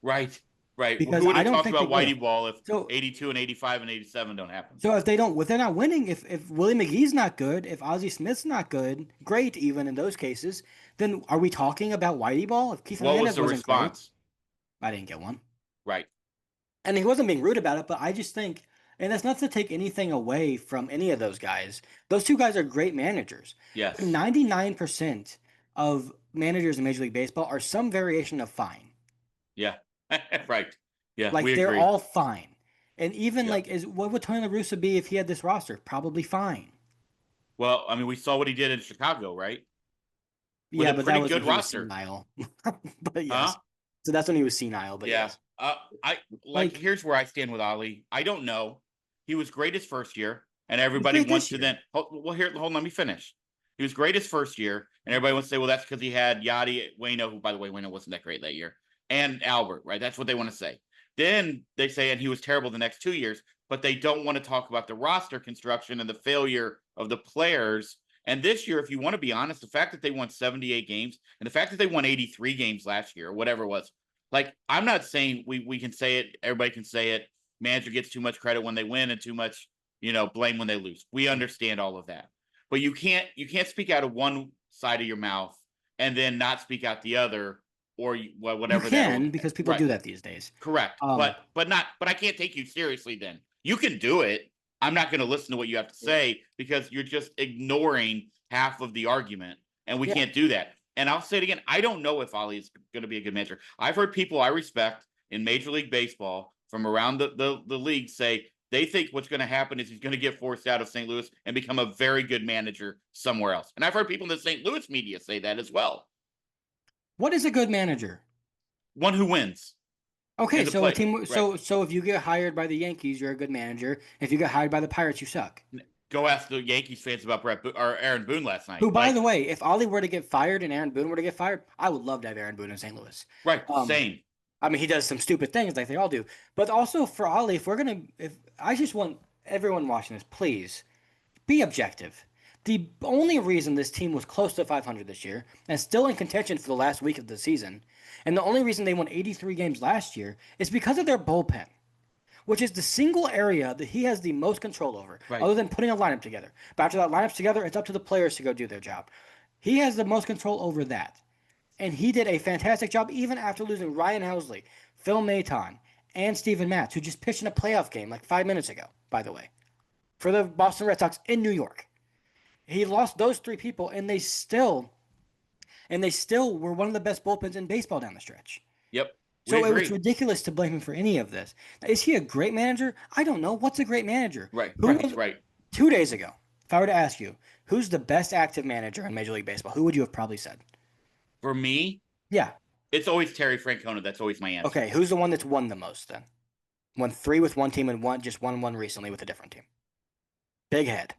Speaker 1: Right.
Speaker 2: Because
Speaker 1: who would
Speaker 2: I
Speaker 1: have
Speaker 2: don't
Speaker 1: talked
Speaker 2: think
Speaker 1: about Whitey Ball if
Speaker 2: so,
Speaker 1: 82 and 85 and 87 don't happen?
Speaker 2: So if they're not winning, if Willie McGee's not good, if Ozzie Smith's not good, great even in those cases, then are we talking about Whitey Ball? If Keith
Speaker 1: What
Speaker 2: Hernandez
Speaker 1: was the response?
Speaker 2: Great, I didn't get one.
Speaker 1: Right.
Speaker 2: And he wasn't being rude about it, but I just think, and that's not to take anything away from any of those guys. Those two guys are great managers.
Speaker 1: Yes.
Speaker 2: 99% of managers in Major League Baseball are some variation of fine.
Speaker 1: Yeah. Right. Yeah.
Speaker 2: Like they're all fine. And even what would Tony La Russa be if he had this roster? Probably fine.
Speaker 1: Well, I mean, we saw what he did in Chicago, right?
Speaker 2: With but that was
Speaker 1: good roster.
Speaker 2: Senile. But yes. Huh? So that's when he was senile. But yes.
Speaker 1: I here's where I stand with Ollie. I don't know. He was great his first year, and everybody wants to then. Well, here, hold on, let me finish. He was great his first year, and everybody wants to say, well, that's because he had Yadi, Waino, who, by the way, Waino wasn't that great that year, and Albert, right? That's what they want to say. Then they say, and he was terrible the next 2 years, but they don't want to talk about the roster construction and the failure of the players. And this year, if you want to be honest, the fact that they won 78 games and the fact that they won 83 games last year, or whatever it was, like, I'm not saying we can say it, everybody can say it. Manager gets too much credit when they win and too much, blame when they lose. We understand all of that. But you can't speak out of one side of your mouth and then not speak out the other, or whatever.
Speaker 2: You can, because people do that these days.
Speaker 1: Correct. But I can't take you seriously then. You can do it. I'm not going to listen to what you have to say because you're just ignoring half of the argument, and we can't do that. And I'll say it again. I don't know if Ollie is going to be a good manager. I've heard people I respect in Major League Baseball from around the league say they think what's going to happen is he's going to get forced out of St. Louis and become a very good manager somewhere else. And I've heard people in the St. Louis media say that as well.
Speaker 2: What is a good manager?
Speaker 1: One who wins.
Speaker 2: Okay, so a team. Right. So if you get hired by the Yankees, you're a good manager. If you get hired by the Pirates, you suck.
Speaker 1: Go ask the Yankees fans about Aaron Boone last night.
Speaker 2: Who, by the way, if Ollie were to get fired and Aaron Boone were to get fired, I would love to have Aaron Boone in St. Louis.
Speaker 1: Right, same.
Speaker 2: I mean, he does some stupid things like they all do. But also for Ollie, if I just want everyone watching this, please be objective. The only reason this team was close to 500 this year and still in contention for the last week of the season, and the only reason they won 83 games last year is because of their bullpen, which is the single area that he has the most control over,
Speaker 1: Right.
Speaker 2: other than putting a lineup together. But after that lineup's together, it's up to the players to go do their job. He has the most control over that. And he did a fantastic job even after losing Ryan Housley, Phil Maton, and Steven Matz, who just pitched in a playoff game like 5 minutes ago, by the way, for the Boston Red Sox in New York. He lost those three people, and they still were one of the best bullpens in baseball down the stretch.
Speaker 1: Yep. We
Speaker 2: So it was
Speaker 1: agree.
Speaker 2: ridiculous to blame him for any of this. Now, is he a great manager? I don't know. What's a great manager?
Speaker 1: Right.
Speaker 2: Who
Speaker 1: Right.
Speaker 2: was
Speaker 1: Right.
Speaker 2: 2 days ago? If I were to ask you, who's the best active manager in Major League Baseball? Who would you have probably said?
Speaker 1: For me,
Speaker 2: Yeah.
Speaker 1: it's always Terry Francona. That's always my answer.
Speaker 2: Okay. Who's the one that's won the most then? Won three with one team and just won one recently with a different team. Big head,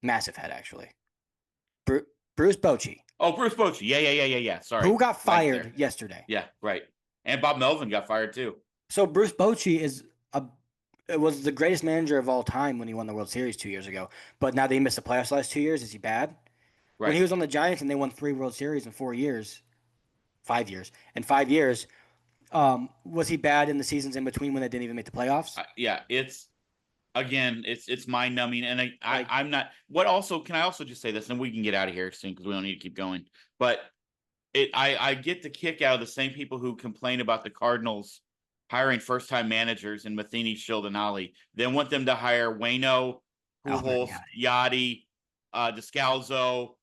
Speaker 2: massive head actually. Bruce Bochy,
Speaker 1: Oh, Bruce Bochy. Yeah. Sorry.
Speaker 2: who got
Speaker 1: Right
Speaker 2: fired
Speaker 1: there.
Speaker 2: yesterday.
Speaker 1: Yeah. Right. And Bob Melvin got fired too.
Speaker 2: So Bruce Bochy was the greatest manager of all time when he won the World Series 2 years ago. But now that he missed the playoffs the last 2 years, is he bad? When he
Speaker 1: Right.
Speaker 2: was on the Giants and they won 3 World Series in 4 years, 5 years, in 5 years, was he bad in the seasons in between when they didn't even make the playoffs?
Speaker 1: Yeah. It's mind numbing. And
Speaker 2: Like-
Speaker 1: I'm not, can I also just say this, and we can get out of here soon because we don't need to keep going. But I get the kick out of the same people who complain about the Cardinals hiring first-time managers in Matheny, Shildinali. They want them to hire Waino, Pujols, Yachty, Descalzo,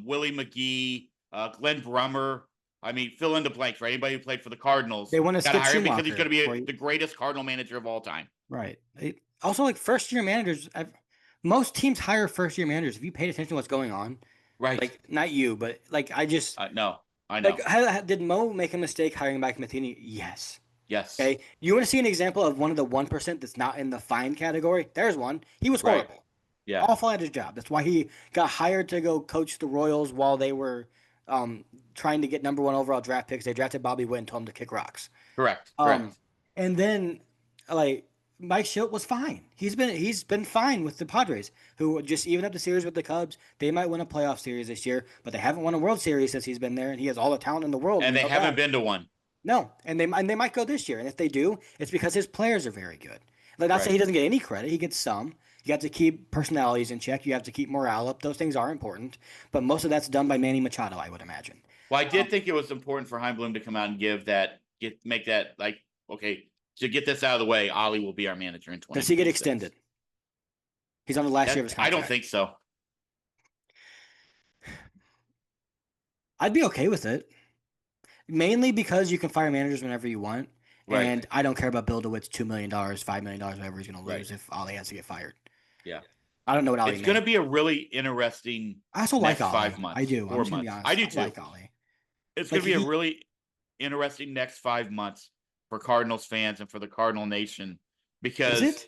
Speaker 1: Willie McGee, Glenn Brummer. I mean, fill in the blanks, right? Anybody who played for the Cardinals.
Speaker 2: They want to
Speaker 1: gotta
Speaker 2: skip
Speaker 1: hire him because he's
Speaker 2: Schumacher
Speaker 1: going to
Speaker 2: before
Speaker 1: be
Speaker 2: he-
Speaker 1: the greatest Cardinal manager of all time.
Speaker 2: Right. Also, like first-year managers, most teams hire first-year managers. If you paid attention to what's going on,
Speaker 1: Right.
Speaker 2: like not you, but like
Speaker 1: No, I know.
Speaker 2: like, did Mo make a mistake hiring back Matheny? Yes.
Speaker 1: Yes.
Speaker 2: Okay. You want to see an example of one of the 1% that's not in the fine category? There's one. He was
Speaker 1: Right.
Speaker 2: horrible.
Speaker 1: Yeah.
Speaker 2: Awful at his job. That's why he got hired to go coach the Royals while they were trying to get #1 overall draft picks. They drafted Bobby Witt and told him to kick rocks.
Speaker 1: Correct.
Speaker 2: And then like Mike Schilt was fine. He's been fine with the Padres, who just even up the series with the Cubs. They might win a playoff series this year, but they haven't won a World Series since he's been there, and he has all the talent in the world.
Speaker 1: And they haven't been to one.
Speaker 2: No, and they might go this year, and if they do, it's because his players are very good. Like not say he doesn't get any credit; he gets some. You have to keep personalities in check. You have to keep morale up. Those things are important, but most of that's done by Manny Machado, I would imagine.
Speaker 1: Well, I did think it was important for Chaim Bloom to come out and make that like, okay, to get this out of the way, Ollie will be our manager in 2026.
Speaker 2: Does he get extended? He's on the last year of his
Speaker 1: I
Speaker 2: contract.
Speaker 1: don't think so.
Speaker 2: I'd be okay with it. Mainly because you can fire managers whenever you want.
Speaker 1: Right.
Speaker 2: And I don't care about Bill DeWitt's $2 million, $5 million, whatever he's going to lose
Speaker 1: Right.
Speaker 2: if Ollie has to get fired.
Speaker 1: Yeah.
Speaker 2: I don't know what Ollie
Speaker 1: It's going to be a really interesting
Speaker 2: I also like
Speaker 1: next
Speaker 2: Ollie.
Speaker 1: 5 months.
Speaker 2: I do.
Speaker 1: 4
Speaker 2: I'm just gonna
Speaker 1: months.
Speaker 2: be honest.
Speaker 1: I do too.
Speaker 2: like Ollie.
Speaker 1: It's going to be
Speaker 2: Like,
Speaker 1: a really interesting next 5 months for Cardinals fans and for the Cardinal Nation because
Speaker 2: Is it?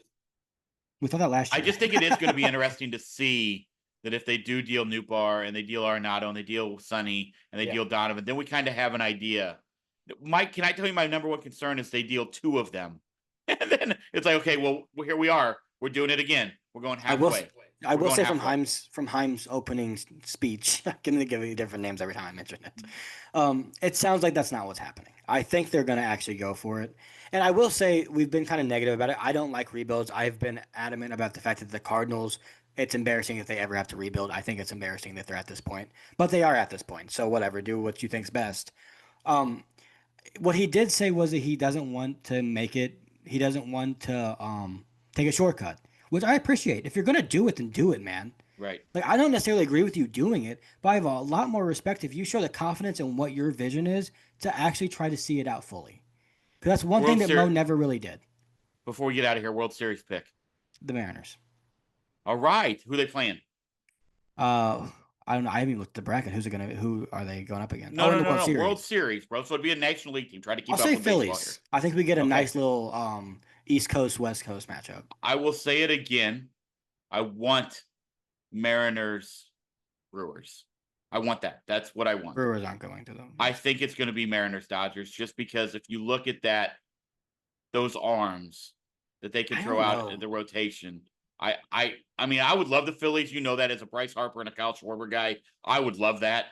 Speaker 2: We thought that last
Speaker 1: I
Speaker 2: year.
Speaker 1: just think it is going to be interesting to see that if they do deal Nootbaar and they deal Arenado and they deal Sonny and they deal Donovan, then we kind of have an idea. Mike, can I tell you my number one concern is they deal 2 of them. And then it's like, okay, well, here we are. We're doing it again. We're going halfway.
Speaker 2: I will say
Speaker 1: halfway.
Speaker 2: from Chaim's opening speech, I'm going to give you different names every time I mention it. It sounds like that's not what's happening. I think they're going to actually go for it. And I will say we've been kind of negative about it. I don't like rebuilds. I've been adamant about the fact that the Cardinals, it's embarrassing if they ever have to rebuild. I think it's embarrassing that they're at this point. But they are at this point. So whatever, do what you think's best. What he did say was that he doesn't want to make it. He doesn't want to take a shortcut, which I appreciate. If you're going to do it, then do it, man.
Speaker 1: Right.
Speaker 2: Like, I don't necessarily agree with you doing it, but I have a lot more respect if you show the confidence in what your vision is to actually try to see it out fully. Because that's one thing that Mo never really did.
Speaker 1: Before we get out of here, World Series pick.
Speaker 2: The Mariners.
Speaker 1: All right. Who they playing?
Speaker 2: I don't know. I haven't even looked at the bracket. Who are they going up against?
Speaker 1: No.
Speaker 2: Series.
Speaker 1: World Series, bro. So it'd be a National League team. Try to keep
Speaker 2: I'll
Speaker 1: up
Speaker 2: say
Speaker 1: with baseball
Speaker 2: Phillies.
Speaker 1: here.
Speaker 2: I think we get a nice little East Coast, West Coast matchup.
Speaker 1: I will say it again. I want Mariners, Brewers. I want that. That's what I want.
Speaker 2: Brewers aren't going to them.
Speaker 1: I think it's going to be Mariners, Dodgers, just because if you look at those arms that they can throw out in the rotation, I mean, I would love the Phillies. You know that as a Bryce Harper and a Kyle Schwarber guy, I would love that.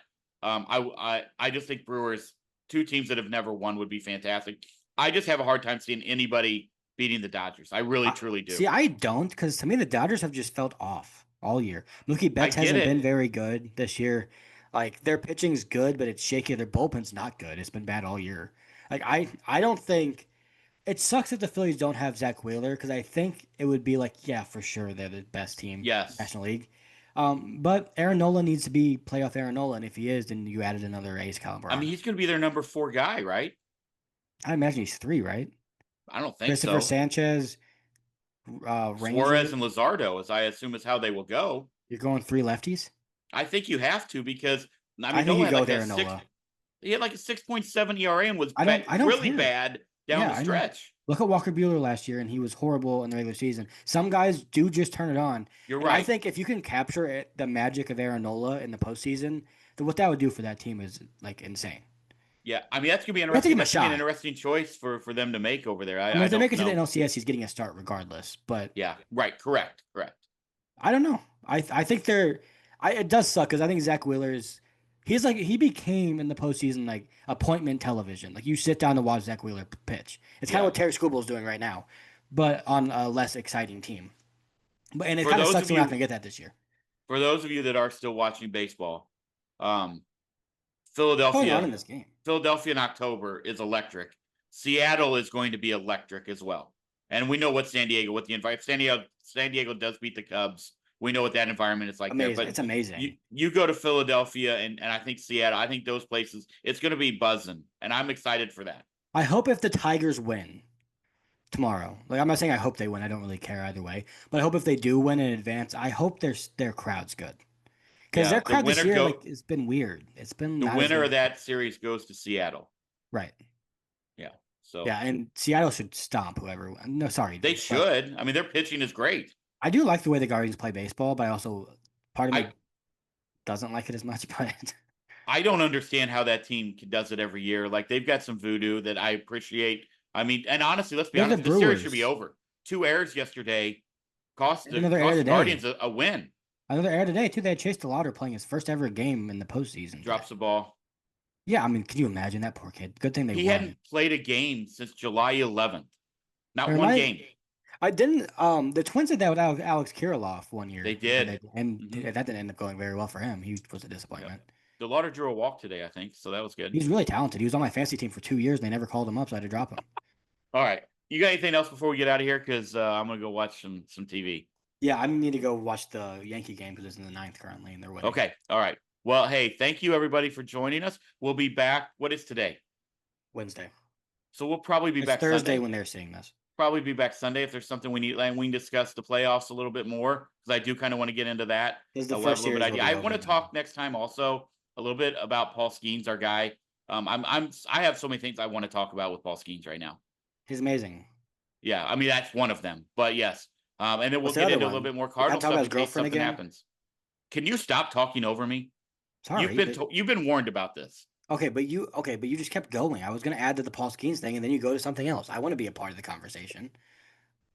Speaker 1: I just think Brewers, two teams that have never won, would be fantastic. I just have a hard time seeing anybody beating the Dodgers. I really truly do.
Speaker 2: See, I don't, because to me the Dodgers have just felt off all year. Mookie
Speaker 1: I
Speaker 2: Betts
Speaker 1: get
Speaker 2: hasn't
Speaker 1: it.
Speaker 2: been very good this year. Like their pitching's good, but it's shaky. Their bullpen's not good. It's been bad all year. Like I don't think it sucks that the Phillies don't have Zach Wheeler because I think it would be like, yeah, for sure they're the best team in the
Speaker 1: Yes.
Speaker 2: National League. But Aaron Nola needs to be playoff Aaron Nola, and if he is, then you added another ace caliber
Speaker 1: I
Speaker 2: on
Speaker 1: mean,
Speaker 2: him.
Speaker 1: he's going to be their number 4 guy, right?
Speaker 2: I imagine he's three, right?
Speaker 1: I don't think
Speaker 2: Christopher
Speaker 1: so.
Speaker 2: Sanchez,
Speaker 1: Suarez
Speaker 2: Ranger.
Speaker 1: and Luzardo, as I assume is how they will go.
Speaker 2: You're going three lefties.
Speaker 1: I think you have to because I
Speaker 2: I
Speaker 1: mean
Speaker 2: think
Speaker 1: Nola
Speaker 2: you
Speaker 1: had
Speaker 2: go
Speaker 1: like
Speaker 2: with
Speaker 1: a
Speaker 2: Aaron Nola.
Speaker 1: he had like a 6.7 ERA and was
Speaker 2: I don't
Speaker 1: really
Speaker 2: care.
Speaker 1: bad down
Speaker 2: Yeah,
Speaker 1: the
Speaker 2: I know.
Speaker 1: stretch.
Speaker 2: Look at Walker Bueller last year, and he was horrible in the regular season. Some guys do just turn it on,
Speaker 1: You're
Speaker 2: and I
Speaker 1: right.
Speaker 2: think if you can capture the magic of Aaron Nola in the postseason, then what that would do for that team is like insane.
Speaker 1: Yeah, I mean that's gonna be
Speaker 2: You have to
Speaker 1: interesting.
Speaker 2: give him a
Speaker 1: That's gonna be an
Speaker 2: shot.
Speaker 1: interesting choice for them to make over there.
Speaker 2: I mean,
Speaker 1: I
Speaker 2: if they make
Speaker 1: don't
Speaker 2: it to the
Speaker 1: know.
Speaker 2: NLCS, he's getting a start regardless. But
Speaker 1: Yeah, right. Correct.
Speaker 2: I don't know. I think they're. It does suck because I think Zach Wheeler is. He's like he became in the postseason like appointment television. Like you sit down to watch Zach Wheeler pitch. It's kind of
Speaker 1: Yeah.
Speaker 2: what Terry Skubal is doing right now, but on a less exciting team. But and it
Speaker 1: For
Speaker 2: kind of
Speaker 1: those
Speaker 2: sucks
Speaker 1: of
Speaker 2: we're not going
Speaker 1: you
Speaker 2: to get that this year.
Speaker 1: for those of you that are still watching baseball, um,
Speaker 2: What's going on
Speaker 1: Philadelphia
Speaker 2: in this game?
Speaker 1: Philadelphia in October is electric. Seattle is going to be electric as well. And we know what the environment, San Diego does beat the Cubs. We know what that environment is like there.
Speaker 2: Amazing.
Speaker 1: But
Speaker 2: It's amazing.
Speaker 1: you go to Philadelphia and I think Seattle, I think those places, it's going to be buzzing. And I'm excited for that.
Speaker 2: I hope if the Tigers win tomorrow, like I'm not saying I hope they win. I don't really care either way. But I hope if they do win in advance, I hope their crowd's good because
Speaker 1: Yeah.
Speaker 2: their crowd this year like it's been weird. It's been
Speaker 1: The
Speaker 2: not as
Speaker 1: winner
Speaker 2: good
Speaker 1: of
Speaker 2: as
Speaker 1: that series goes to Seattle.
Speaker 2: right.
Speaker 1: Yeah. So
Speaker 2: Yeah, and Seattle should stomp whoever. No, sorry,
Speaker 1: they
Speaker 2: dude, but
Speaker 1: should. I mean, their pitching is great.
Speaker 2: I do like the way the Guardians play baseball, but I also part of
Speaker 1: I
Speaker 2: me doesn't like it as much. But
Speaker 1: I don't understand how that team does it every year. Like they've got some voodoo that I appreciate. I mean, and honestly, let's be
Speaker 2: they're the
Speaker 1: honest, the series should be
Speaker 2: Brewers.
Speaker 1: over. 2 errors yesterday cost
Speaker 2: And another air
Speaker 1: the
Speaker 2: today.
Speaker 1: Guardians a win.
Speaker 2: Another air today too. They had Chase DeLauder playing his first ever game in the postseason today.
Speaker 1: Drops the ball.
Speaker 2: Yeah, I mean, can you imagine that poor kid? Good thing they
Speaker 1: He
Speaker 2: won.
Speaker 1: hadn't played a game since July 11th. Not
Speaker 2: Or am
Speaker 1: one
Speaker 2: I?
Speaker 1: game.
Speaker 2: I didn't. The Twins did that with Alex Kirilloff one year.
Speaker 1: They did.
Speaker 2: And
Speaker 1: Mhm.
Speaker 2: that didn't end up going very well for him. He was a disappointment.
Speaker 1: The Lauder drew a walk today, I think, so that was good.
Speaker 2: He's really talented. He was on my fantasy team for 2 years, and they never called him up, so I had to drop him.
Speaker 1: All right. You got anything else before we get out of here? Because I'm gonna go watch some TV.
Speaker 2: Yeah, I need to go watch the Yankee game because it's in the ninth currently, and they're winning.
Speaker 1: Okay. All right. Well, hey, thank you everybody for joining us. We'll be back. What is today?
Speaker 2: Wednesday.
Speaker 1: So we'll probably be
Speaker 2: It's
Speaker 1: back
Speaker 2: Thursday
Speaker 1: Sunday.
Speaker 2: when they're seeing this.
Speaker 1: Probably be back Sunday if there's something we need, and we can discuss the playoffs a little bit more because I do kind of want to get into that.
Speaker 2: This is the
Speaker 1: We'll have
Speaker 2: first
Speaker 1: a little bit
Speaker 2: series.
Speaker 1: idea. I want to talk next time also a little bit about Paul Skeens, our guy. I have so many things I want to talk about with Paul Skeens right now.
Speaker 2: He's amazing.
Speaker 1: Yeah, I mean that's one of them. But yes, and then we'll
Speaker 2: What's the
Speaker 1: get
Speaker 2: other
Speaker 1: into a
Speaker 2: one?
Speaker 1: little bit more
Speaker 2: You
Speaker 1: Cardinal
Speaker 2: gotta talk about
Speaker 1: stuff
Speaker 2: his
Speaker 1: in case
Speaker 2: girlfriend
Speaker 1: something
Speaker 2: again?
Speaker 1: happens. Can you stop talking over me?
Speaker 2: Sorry,
Speaker 1: You've been warned about this.
Speaker 2: okay, but you just kept going. I was gonna add to the Paul Skeens thing, and then you go to something else. I want to be a part of the conversation.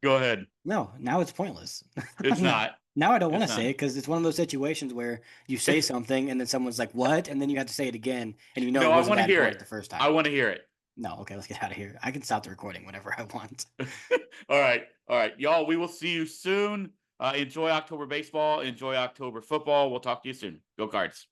Speaker 1: Go ahead.
Speaker 2: No, now it's pointless.
Speaker 1: It's not.
Speaker 2: Now I don't want to
Speaker 1: It's
Speaker 2: say
Speaker 1: not.
Speaker 2: it because it's one of those situations where you say something and then someone's like, "What?" and then you have to say it again, and you know
Speaker 1: No,
Speaker 2: it
Speaker 1: I
Speaker 2: wasn't
Speaker 1: want to
Speaker 2: that
Speaker 1: hear
Speaker 2: important
Speaker 1: it.
Speaker 2: the first
Speaker 1: I
Speaker 2: time.
Speaker 1: want to hear it.
Speaker 2: No, okay, let's get out of here. I can stop the recording whenever I want.
Speaker 1: All right, y'all. We will see you soon. Enjoy October baseball. Enjoy October football. We'll talk to you soon. Go Cards.